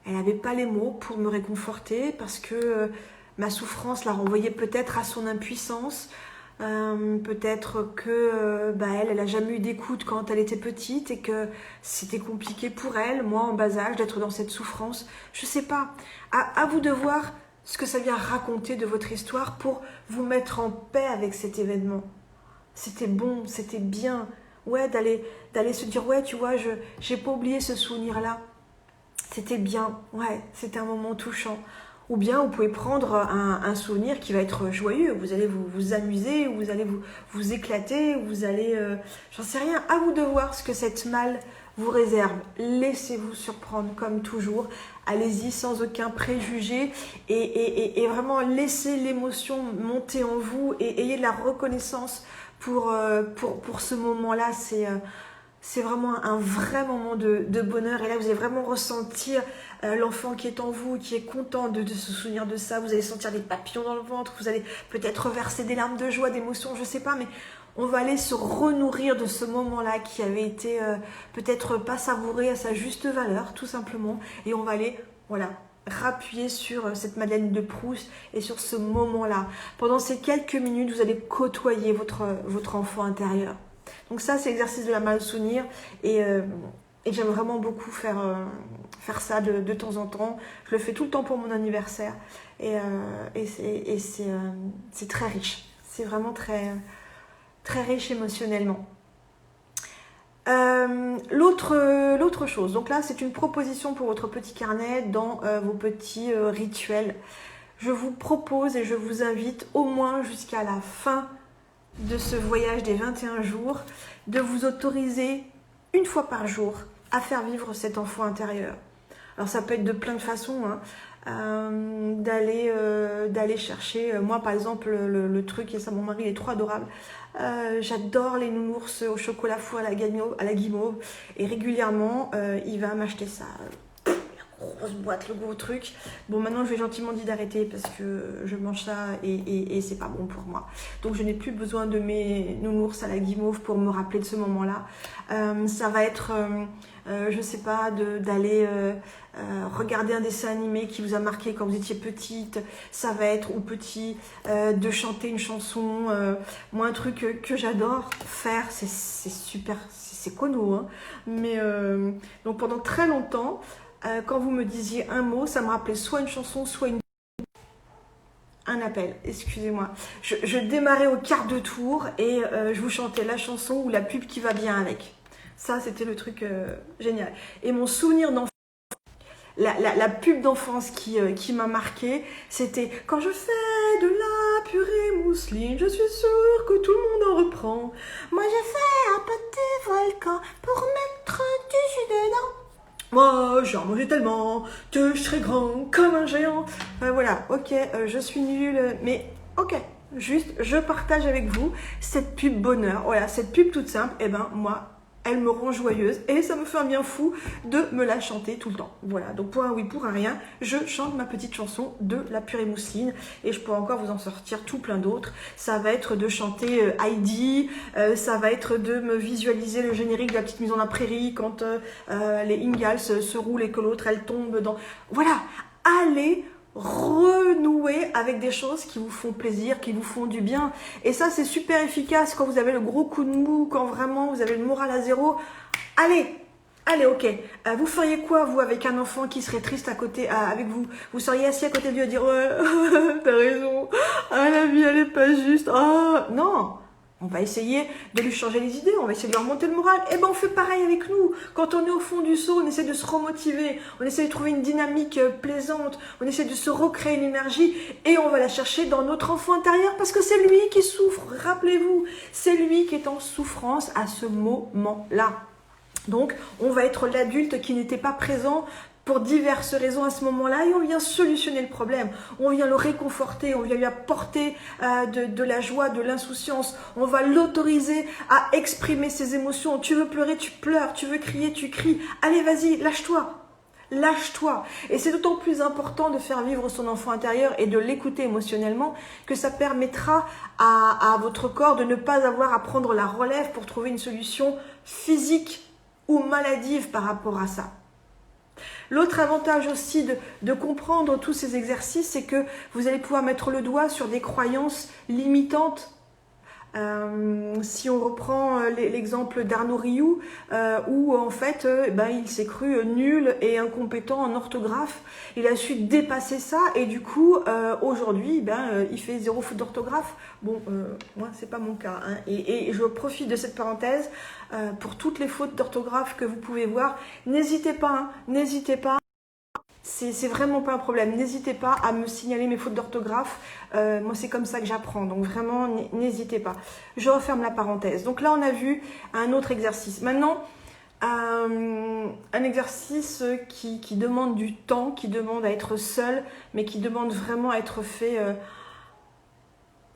elle n'avait pas les mots pour me réconforter, parce que ma souffrance la renvoyait peut-être à son impuissance. Peut-être que elle n'a jamais eu d'écoute quand elle était petite et que c'était compliqué pour elle, moi en bas âge, d'être dans cette souffrance. Je sais pas. À vous de voir ce que ça vient raconter de votre histoire pour vous mettre en paix avec cet événement. C'était bon, c'était bien. Ouais, d'aller se dire, ouais, tu vois, j'ai pas oublié ce souvenir-là. C'était bien, ouais, c'était un moment touchant. Ou bien vous pouvez prendre un souvenir qui va être joyeux, vous allez vous amuser, vous allez vous éclater, vous allez... j'en sais rien, à vous de voir ce que cette malle vous réserve. Laissez-vous surprendre comme toujours, allez-y sans aucun préjugé et vraiment laissez l'émotion monter en vous et ayez de la reconnaissance pour ce moment-là. C'est vraiment un vrai moment de bonheur. Et là, vous allez vraiment ressentir l'enfant qui est en vous, qui est content de se souvenir de ça. Vous allez sentir des papillons dans le ventre. Vous allez peut-être verser des larmes de joie, d'émotion, je ne sais pas. Mais on va aller se renourrir de ce moment-là qui avait été peut-être pas savouré à sa juste valeur, tout simplement. Et on va aller, voilà, rappuyer sur cette Madeleine de Proust et sur ce moment-là. Pendant ces quelques minutes, vous allez côtoyer votre enfant intérieur. Donc ça, c'est l'exercice de la malle souvenir et j'aime vraiment beaucoup faire ça de temps en temps. Je le fais tout le temps pour mon anniversaire et c'est très riche. C'est vraiment très, très riche émotionnellement. L'autre chose, donc là, c'est une proposition pour votre petit carnet dans vos petits rituels. Je vous propose et je vous invite au moins jusqu'à la fin de ce voyage des 21 jours, de vous autoriser une fois par jour à faire vivre cet enfant intérieur. Alors ça peut être de plein de façons, d'aller chercher, moi par exemple le truc, et ça mon mari il est trop adorable, j'adore les nounours au chocolat fou à la guimauve et régulièrement il va m'acheter ça. Grosse boîte, le gros truc. Bon, maintenant je lui ai gentiment dit d'arrêter parce que je mange ça et c'est pas bon pour moi. Donc je n'ai plus besoin de mes nounours à la guimauve pour me rappeler de ce moment-là. Ça va être, je sais pas, d'aller regarder un dessin animé qui vous a marqué quand vous étiez petite. Ça va être, ou petit, de chanter une chanson. Moi, un truc que j'adore faire, c'est super, c'est connu, hein. Mais donc pendant très longtemps, quand vous me disiez un mot, ça me rappelait soit une chanson, soit un l'appelle, excusez-moi. Je démarrais au quart de tour et je vous chantais la chanson ou la pub qui va bien avec. Ça, c'était le truc génial. Et mon souvenir d'enfance, la pub d'enfance qui m'a marqué, c'était « Quand je fais de la purée mousseline, je suis sûre que tout le monde en reprend. Moi, j'ai fait un petit volcan pour mettre du jus dedans. Moi, j'en mangeais tellement que je serais grand comme un géant. » Voilà, ok, je suis nulle, mais ok. Juste, je partage avec vous cette pub bonheur. Voilà, cette pub toute simple, et ben moi, elle me rend joyeuse et ça me fait un bien fou de me la chanter tout le temps. Voilà, donc pour un oui, pour un rien, je chante ma petite chanson de la purée mousseline et je peux encore vous en sortir tout plein d'autres. Ça va être de chanter Heidi, ça va être de me visualiser le générique de la petite maison dans la prairie quand les Ingalls se roulent et que l'autre elle tombe dans... Voilà, allez renouer avec des choses qui vous font plaisir, qui vous font du bien. Et ça, c'est super efficace quand vous avez le gros coup de mou, quand vraiment vous avez le moral à zéro. Allez, ok. Vous feriez quoi, vous, avec un enfant qui serait triste à côté, avec vous? Vous seriez assis à côté de lui à dire « Ouais, t'as raison. Ah, la vie, elle est pas juste. Ah, non. » On va essayer de lui changer les idées, on va essayer de lui remonter le moral. Et ben on fait pareil avec nous. Quand on est au fond du seau, on essaie de se remotiver, on essaie de trouver une dynamique plaisante, on essaie de se recréer une énergie et on va la chercher dans notre enfant intérieur parce que c'est lui qui souffre. Rappelez-vous, c'est lui qui est en souffrance à ce moment-là. Donc, on va être l'adulte qui n'était pas présent pour diverses raisons à ce moment-là et on vient solutionner le problème, on vient le réconforter, on vient lui apporter de la joie, de l'insouciance, on va l'autoriser à exprimer ses émotions. Tu veux pleurer, tu pleures, tu veux crier, tu cries. Allez, vas-y, lâche-toi. Lâche-toi. Et c'est d'autant plus important de faire vivre son enfant intérieur et de l'écouter émotionnellement que ça permettra à votre corps de ne pas avoir à prendre la relève pour trouver une solution physique ou maladive par rapport à ça. L'autre avantage aussi de comprendre tous ces exercices, c'est que vous allez pouvoir mettre le doigt sur des croyances limitantes. Si on reprend l'exemple d'Arnaud Rioux, où en fait il s'est cru nul et incompétent en orthographe, il a su dépasser ça et du coup aujourd'hui il fait 0 faute d'orthographe. Bon, moi c'est pas mon cas, hein. Et je profite de cette parenthèse pour toutes les fautes d'orthographe que vous pouvez voir. N'hésitez pas, hein, n'hésitez pas. C'est vraiment pas un problème. N'hésitez pas à me signaler mes fautes d'orthographe. Moi, c'est comme ça que j'apprends. Donc, vraiment, n'hésitez pas. Je referme la parenthèse. Donc là, on a vu un autre exercice. Maintenant, un exercice qui demande du temps, qui demande à être seul, mais qui demande vraiment à être fait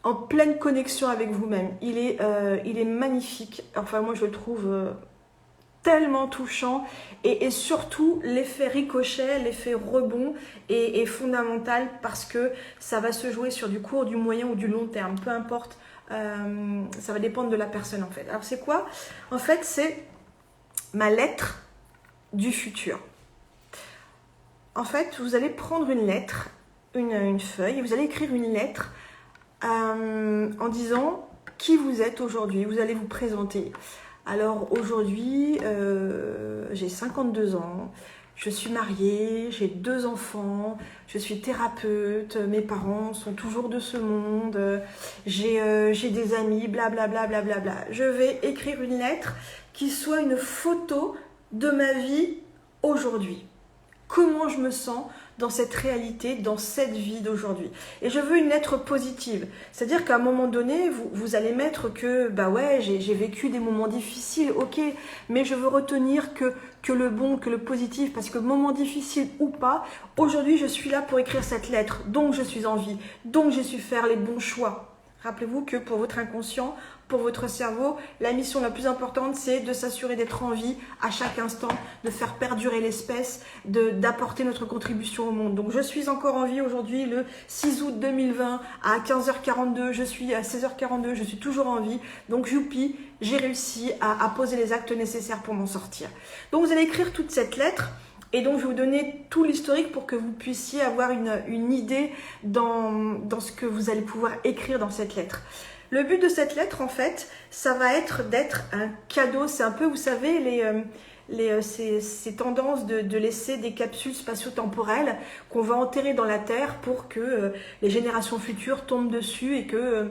en pleine connexion avec vous-même. Il est magnifique. Enfin, moi, je le trouve... tellement touchant et surtout l'effet ricochet, l'effet rebond est fondamental parce que ça va se jouer sur du court, du moyen ou du long terme, peu importe, ça va dépendre de la personne en fait. Alors c'est quoi? En fait c'est ma lettre du futur. En fait vous allez prendre une lettre, une feuille et vous allez écrire une lettre en disant qui vous êtes aujourd'hui, vous allez vous présenter. Alors aujourd'hui, j'ai 52 ans, je suis mariée, j'ai 2 enfants, je suis thérapeute, mes parents sont toujours de ce monde, j'ai des amis, blablabla. Bla, bla, bla, bla. Je vais écrire une lettre qui soit une photo de ma vie aujourd'hui. Comment je me sens dans cette réalité, dans cette vie d'aujourd'hui. Et je veux une lettre positive. C'est-à-dire qu'à un moment donné, vous allez mettre que, bah ouais, j'ai vécu des moments difficiles, ok, mais je veux retenir que le bon, que le positif, parce que moment difficile ou pas, aujourd'hui je suis là pour écrire cette lettre, donc je suis en vie, donc j'ai su faire les bons choix. Rappelez-vous que pour votre inconscient, pour votre cerveau, la mission la plus importante, c'est de s'assurer d'être en vie à chaque instant, de faire perdurer l'espèce, d'apporter notre contribution au monde. Donc, je suis encore en vie aujourd'hui, le 6 août 2020, à 15h42, je suis à 16h42, je suis toujours en vie. Donc, youpi, j'ai réussi à poser les actes nécessaires pour m'en sortir. Donc, vous allez écrire toute cette lettre. Et donc, je vais vous donner tout l'historique pour que vous puissiez avoir une idée dans ce que vous allez pouvoir écrire dans cette lettre. Le but de cette lettre, en fait, ça va être d'être un cadeau. C'est un peu, vous savez, ces tendances de laisser des capsules spatio-temporelles qu'on va enterrer dans la terre pour que les générations futures tombent dessus et que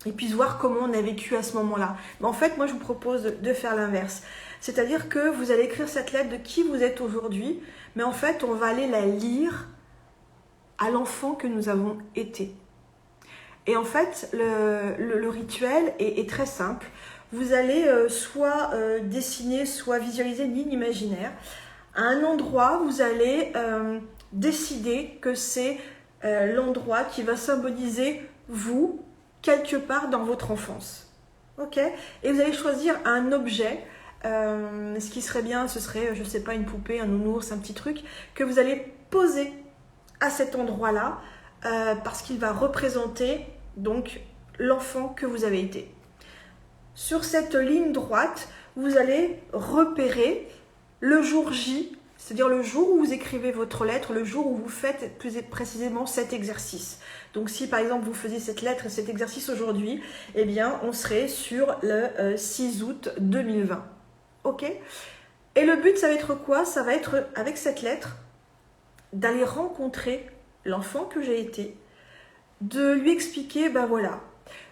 ils puissent voir comment on a vécu à ce moment-là. Mais en fait, moi, je vous propose de faire l'inverse. C'est-à-dire que vous allez écrire cette lettre de qui vous êtes aujourd'hui, mais en fait, on va aller la lire à l'enfant que nous avons été. Et en fait, le rituel est très simple. Vous allez soit dessiner, soit visualiser une ligne imaginaire. À un endroit, vous allez décider que c'est l'endroit qui va symboliser vous, quelque part dans votre enfance. Ok? Et vous allez choisir un objet. Ce qui serait bien, ce serait, je ne sais pas, une poupée, un nounours, un petit truc, que vous allez poser à cet endroit-là, parce qu'il va représenter donc l'enfant que vous avez été. Sur cette ligne droite, vous allez repérer le jour J, c'est-à-dire le jour où vous écrivez votre lettre, le jour où vous faites plus précisément cet exercice. Donc si par exemple vous faisiez cette lettre et cet exercice aujourd'hui, eh bien on serait sur le 6 août 2020. Ok? Et le but, ça va être quoi? Ça va être, avec cette lettre, d'aller rencontrer l'enfant que j'ai été, de lui expliquer, ben voilà,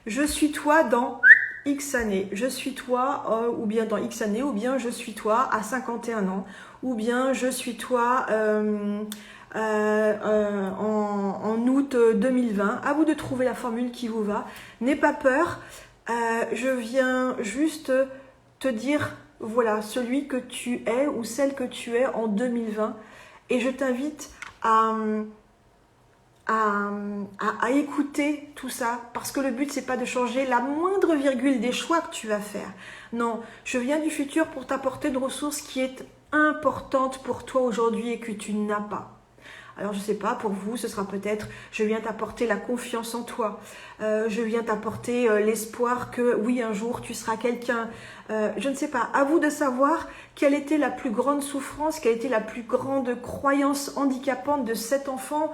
je suis toi dans X années, je suis toi, ou bien dans X années, ou bien je suis toi à 51 ans, ou bien je suis toi en août 2020. À vous de trouver la formule qui vous va. N'aie pas peur, je viens juste te dire, voilà, celui que tu es ou celle que tu es en 2020. Et je t'invite à écouter tout ça, parce que le but, c'est pas de changer la moindre virgule des choix que tu vas faire. Non, je viens du futur pour t'apporter une ressource qui est importante pour toi aujourd'hui et que tu n'as pas. Alors, je sais pas, pour vous, ce sera peut-être, je viens t'apporter la confiance en toi. Je viens t'apporter l'espoir que, oui, un jour, tu seras quelqu'un. Je ne sais pas, à vous de savoir quelle était la plus grande souffrance, quelle était la plus grande croyance handicapante de cet enfant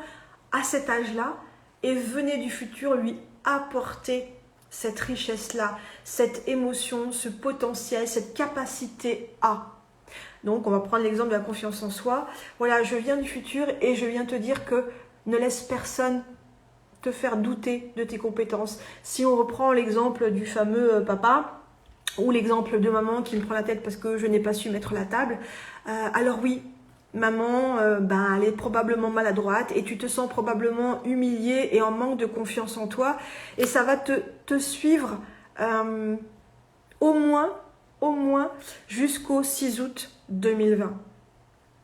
à cet âge-là, et venez du futur lui apporter cette richesse-là, cette émotion, ce potentiel, cette capacité à. Donc, on va prendre l'exemple de la confiance en soi. Voilà, je viens du futur et je viens te dire que ne laisse personne te faire douter de tes compétences. Si on reprend l'exemple du fameux papa, ou l'exemple de maman qui me prend la tête parce que je n'ai pas su mettre la table, alors oui, maman, elle est probablement maladroite et tu te sens probablement humiliée et en manque de confiance en toi. Et ça va te suivre au moins jusqu'au 6 août 2020.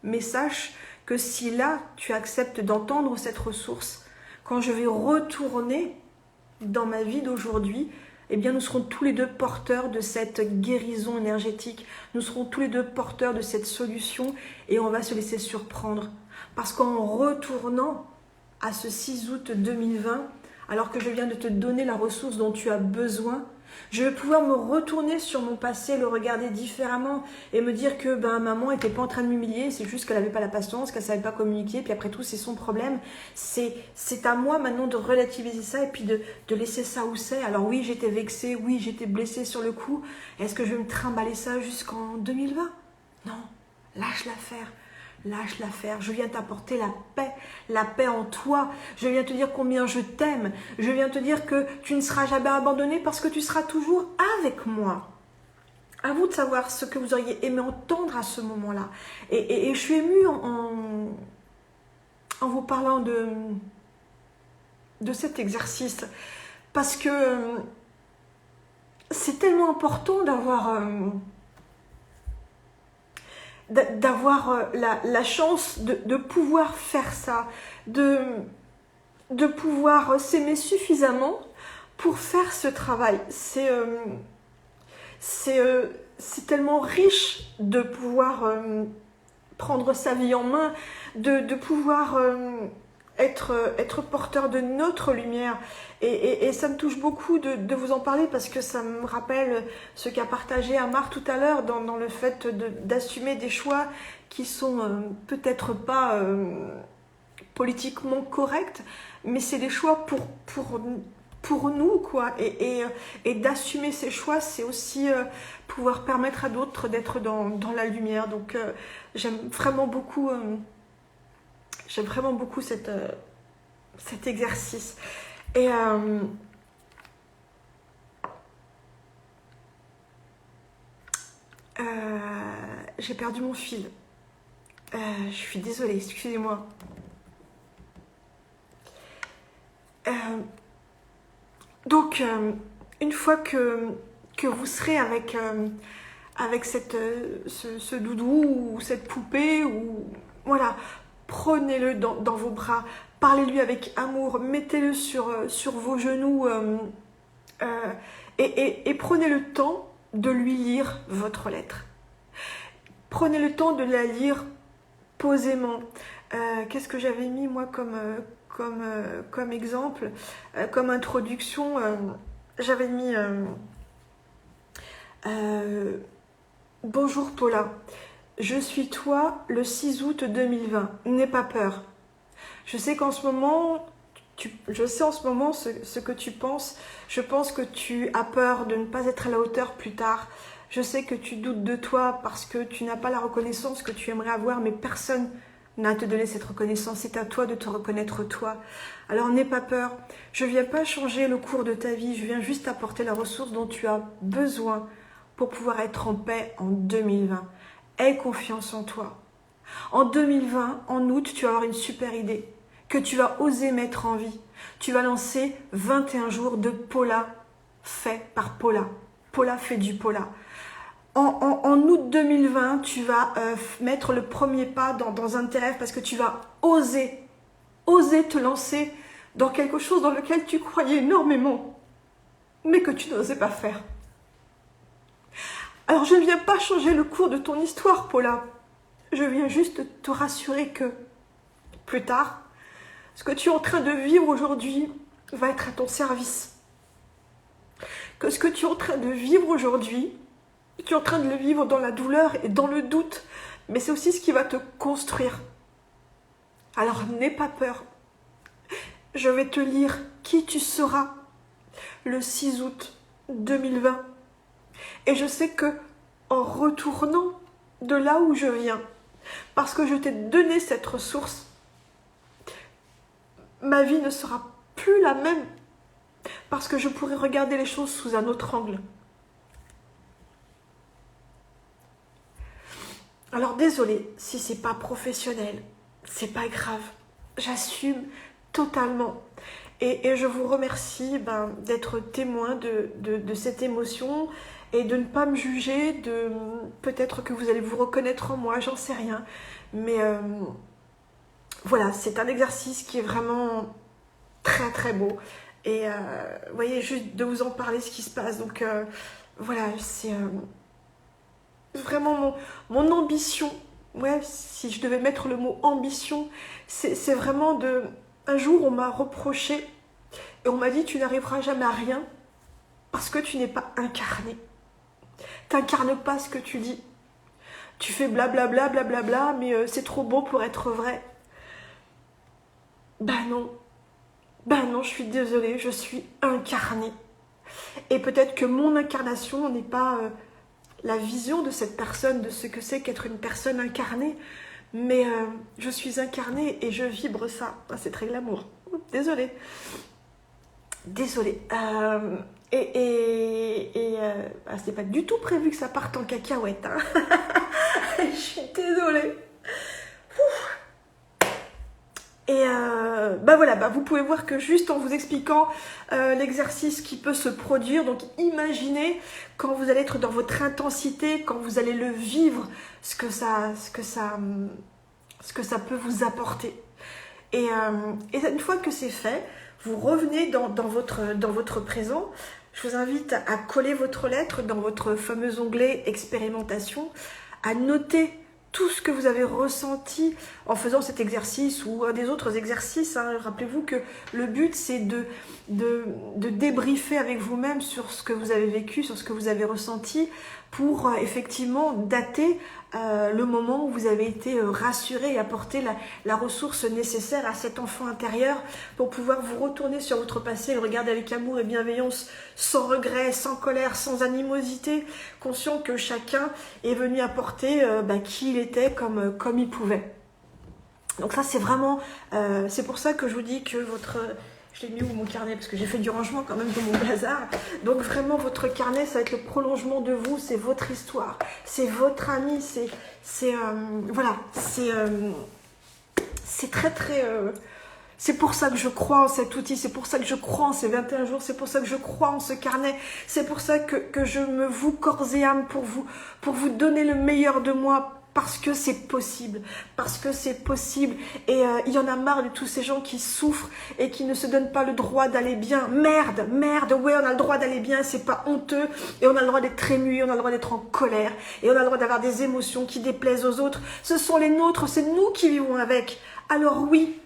Mais sache que si là, tu acceptes d'entendre cette ressource, quand je vais retourner dans ma vie d'aujourd'hui, eh bien nous serons tous les deux porteurs de cette guérison énergétique. Nous serons tous les deux porteurs de cette solution et on va se laisser surprendre. Parce qu'en retournant à ce 6 août 2020, alors que je viens de te donner la ressource dont tu as besoin, je vais pouvoir me retourner sur mon passé, le regarder différemment et me dire que maman n'était pas en train de m'humilier, c'est juste qu'elle n'avait pas la patience, qu'elle ne savait pas communiquer, puis après tout c'est son problème. C'est à moi maintenant de relativiser ça et puis de laisser ça où c'est. Alors oui, j'étais vexée, oui, j'étais blessée sur le coup. Est-ce que je vais me trimballer ça jusqu'en 2020? Non, lâche l'affaire. Lâche l'affaire, je viens t'apporter la paix en toi. Je viens te dire combien je t'aime. Je viens te dire que tu ne seras jamais abandonné parce que tu seras toujours avec moi. À vous de savoir ce que vous auriez aimé entendre à ce moment-là. Et je suis émue en vous parlant de cet exercice parce que c'est tellement important d'avoir la chance de pouvoir faire ça, de pouvoir s'aimer suffisamment pour faire ce travail. C'est tellement riche de pouvoir prendre sa vie en main, de pouvoir être porteur de notre lumière. Et ça me touche beaucoup de vous en parler parce que ça me rappelle ce qu'a partagé Amar tout à l'heure dans le fait d'assumer des choix qui sont peut-être pas politiquement corrects, mais c'est des choix pour nous, quoi. Et d'assumer ses choix, c'est aussi pouvoir permettre à d'autres d'être dans la lumière. Donc, j'aime vraiment beaucoup cet exercice. Et j'ai perdu mon fil. Je suis désolée, excusez-moi. Donc, une fois que vous serez avec ce doudou ou cette poupée, ou voilà, prenez-le dans vos bras, parlez-lui avec amour, mettez-le sur vos genoux et prenez le temps de lui lire votre lettre. Prenez le temps de la lire posément. Qu'est-ce que j'avais mis moi comme exemple, comme introduction, j'avais mis bonjour Paula, je suis toi le 6 août 2020, n'aie pas peur. Je sais qu'en ce moment, ce que tu penses. Je pense que tu as peur de ne pas être à la hauteur plus tard. Je sais que tu doutes de toi parce que tu n'as pas la reconnaissance que tu aimerais avoir, mais personne n'a à te donner cette reconnaissance. C'est à toi de te reconnaître toi. Alors n'aie pas peur. Je ne viens pas changer le cours de ta vie. Je viens juste apporter la ressource dont tu as besoin pour pouvoir être en paix en 2020. Aie confiance en toi. En 2020, en août, tu vas avoir une super idée que tu vas oser mettre en vie. Tu vas lancer 21 jours de Paula fait par Paula. Paula fait du Paula. En août 2020, tu vas mettre le premier pas dans un de tes rêves parce que tu vas oser te lancer dans quelque chose dans lequel tu croyais énormément, mais que tu n'osais pas faire. Alors je ne viens pas changer le cours de ton histoire, Paula. Je viens juste te rassurer que plus tard, ce que tu es en train de vivre aujourd'hui va être à ton service. Que ce que tu es en train de vivre aujourd'hui, tu es en train de le vivre dans la douleur et dans le doute, mais c'est aussi ce qui va te construire. Alors n'aie pas peur. Je vais te lire qui tu seras le 6 août 2020. Et je sais que en retournant de là où je viens, parce que je t'ai donné cette ressource, ma vie ne sera plus la même, parce que je pourrai regarder les choses sous un autre angle. Alors désolée si c'est pas professionnel, c'est pas grave, j'assume totalement. Et je vous remercie d'être témoin de cette émotion et de ne pas me juger, peut-être que vous allez vous reconnaître en moi, j'en sais rien. Mais voilà, c'est un exercice qui est vraiment très très beau. Et vous voyez, juste de vous en parler ce qui se passe. Donc voilà, c'est vraiment mon ambition. Ouais, si je devais mettre le mot ambition, c'est vraiment de... Un jour, on m'a reproché et on m'a dit « Tu n'arriveras jamais à rien parce que tu n'es pas incarné. Tu n'incarnes pas ce que tu dis. Tu fais blablabla, blablabla, mais c'est trop beau pour être vrai. » Ben non, je suis désolée, je suis incarnée. Et peut-être que mon incarnation n'est pas la vision de cette personne, de ce que c'est qu'être une personne incarnée, mais je suis incarnée et je vibre ça. Ah, c'est très glamour. Désolée. C'était pas du tout prévu que ça parte en cacahuète. Hein. Je suis désolée. Et voilà, vous pouvez voir que juste en vous expliquant l'exercice qui peut se produire, donc imaginez quand vous allez être dans votre intensité, quand vous allez le vivre, ce que ça peut vous apporter. Et une fois que c'est fait, vous revenez dans votre présent. Je vous invite à coller votre lettre dans votre fameux onglet expérimentation, à noter tout ce que vous avez ressenti en faisant cet exercice ou un des autres exercices. Hein. Rappelez-vous que le but, c'est de débriefer avec vous-même sur ce que vous avez vécu, sur ce que vous avez ressenti, pour effectivement dater le moment où vous avez été rassuré et apporter la ressource nécessaire à cet enfant intérieur pour pouvoir vous retourner sur votre passé et le regarder avec amour et bienveillance, sans regret, sans colère, sans animosité, conscient que chacun est venu apporter qui il était comme il pouvait. Donc ça c'est vraiment, c'est pour ça que je vous dis que votre... Je l'ai mis où mon carnet parce que j'ai fait du rangement quand même de mon bazar. Donc vraiment votre carnet ça va être le prolongement de vous, c'est votre histoire, c'est votre ami, voilà, c'est très très... c'est pour ça que je crois en cet outil, c'est pour ça que je crois en ces 21 jours, c'est pour ça que je crois en ce carnet, c'est pour ça que je me voue corps et âme pour vous donner le meilleur de moi. Parce que c'est possible, et il y en a marre de tous ces gens qui souffrent et qui ne se donnent pas le droit d'aller bien. Merde, ouais on a le droit d'aller bien, c'est pas honteux, et on a le droit d'être ému, on a le droit d'être en colère, et on a le droit d'avoir des émotions qui déplaisent aux autres. Ce sont les nôtres, c'est nous qui vivons avec. Alors oui,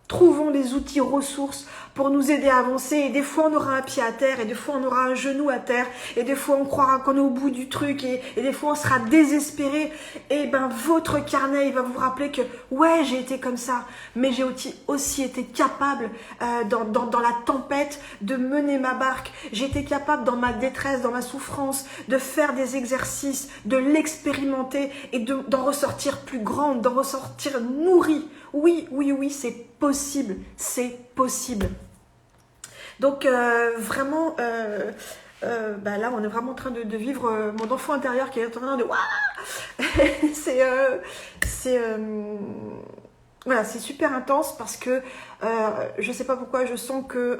trouvons les outils ressources pour nous aider à avancer. Et des fois, on aura un pied à terre, et des fois, on aura un genou à terre, et des fois, on croira qu'on est au bout du truc, et des fois, on sera désespéré. Et ben, votre carnet, il va vous rappeler que, ouais, j'ai été comme ça, mais j'ai aussi été capable, dans la tempête, de mener ma barque. J'ai été capable, dans ma détresse, dans ma souffrance, de faire des exercices, de l'expérimenter, et d'en ressortir plus grande, d'en ressortir nourrie. Oui, c'est possible, c'est possible. Donc vraiment, là on est vraiment en train de vivre mon enfant intérieur qui est en train de voilà, c'est super intense parce que je sais pas pourquoi je sens que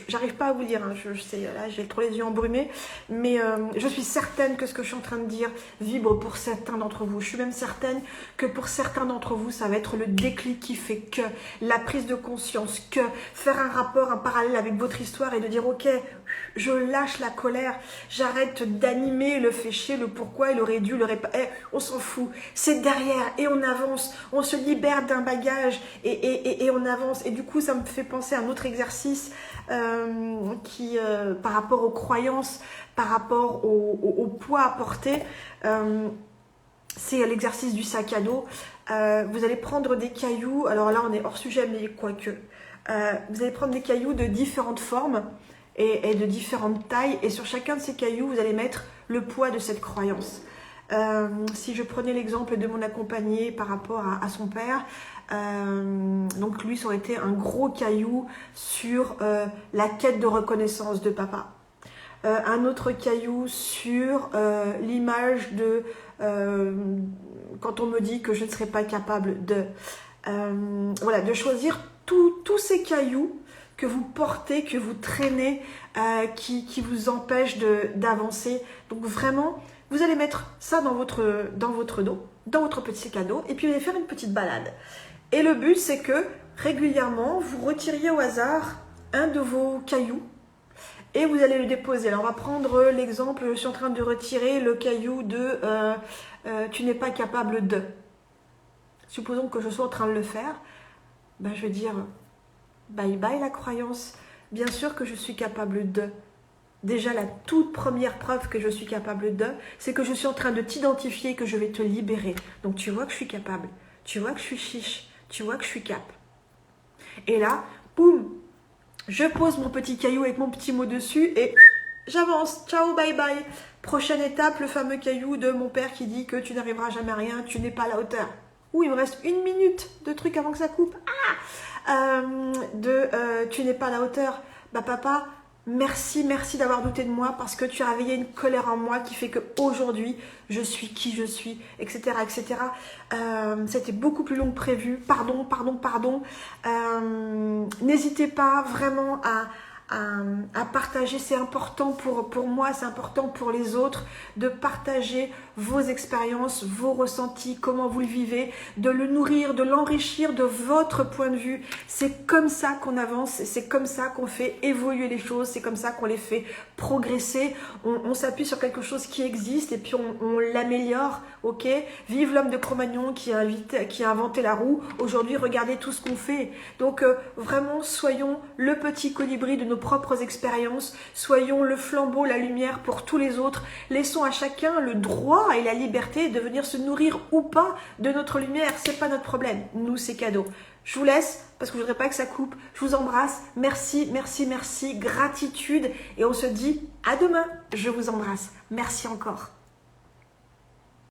j'arrive pas à vous dire, hein, je sais, là j'ai trop les yeux embrumés, mais je suis certaine que ce que je suis en train de dire vibre pour certains d'entre vous. Je suis même certaine que pour certains d'entre vous ça va être le déclic qui fait que la prise de conscience, que faire un rapport, un parallèle avec votre histoire et de dire ok, je lâche la colère, j'arrête d'animer le fait chier, le pourquoi, il aurait dû, on s'en fout, c'est derrière et on avance, on se libère d'un bagage et on avance. Et du coup ça me fait penser à un autre exercice qui par rapport aux croyances, par rapport au poids à porter, c'est l'exercice du sac à dos. Vous allez prendre des cailloux, alors là on est hors sujet mais quoique, vous allez prendre des cailloux de différentes formes et de différentes tailles, et sur chacun de ces cailloux vous allez mettre le poids de cette croyance. Si je prenais l'exemple de mon accompagné par rapport à son père, donc lui ça aurait été un gros caillou sur la quête de reconnaissance de papa, un autre caillou sur l'image de quand on me dit que je ne serais pas capable de voilà, de choisir tous ces cailloux que vous portez, que vous traînez, qui vous empêchent d'avancer. Donc vraiment, vous allez mettre ça dans votre dos, dans votre petit sac à dos, et puis vous allez faire une petite balade. Et le but, c'est que régulièrement, vous retiriez au hasard un de vos cailloux et vous allez le déposer. Alors on va prendre l'exemple, je suis en train de retirer le caillou de tu n'es pas capable de. Supposons que je sois en train de le faire, je vais dire bye bye la croyance. Bien sûr que je suis capable de. Déjà, la toute première preuve que je suis capable de, c'est que je suis en train de t'identifier, que je vais te libérer. Donc tu vois que je suis capable, tu vois que je suis chiche, tu vois que je suis cap. Et là, boum, je pose mon petit caillou avec mon petit mot dessus et j'avance. Ciao, bye bye. Prochaine étape, le fameux caillou de mon père qui dit que tu n'arriveras jamais à rien, tu n'es pas à la hauteur. Ouh, il me reste 1 minute de truc avant que ça coupe. Tu n'es pas à la hauteur. Papa, merci d'avoir douté de moi parce que tu as réveillé une colère en moi qui fait qu'aujourd'hui, je suis qui je suis, etc. C'était beaucoup plus long que prévu. Pardon. N'hésitez pas vraiment à partager, c'est important pour moi, c'est important pour les autres de partager vos expériences, vos ressentis, comment vous le vivez, de le nourrir, de l'enrichir de votre point de vue. C'est comme ça qu'on avance, c'est comme ça qu'on fait évoluer les choses, c'est comme ça qu'on les fait progresser. On s'appuie sur quelque chose qui existe et puis on l'améliore, ok? Vive l'homme de Cro-Magnon qui a inventé la roue. Aujourd'hui, regardez tout ce qu'on fait. Donc vraiment, soyons le petit colibri de nos nos propres expériences, soyons le flambeau, la lumière pour tous les autres, laissons à chacun le droit et la liberté de venir se nourrir ou pas de notre lumière, c'est pas notre problème, nous c'est cadeau. Je vous laisse parce que je voudrais pas que ça coupe, je vous embrasse, merci, merci, merci, gratitude et on se dit à demain, je vous embrasse, merci encore.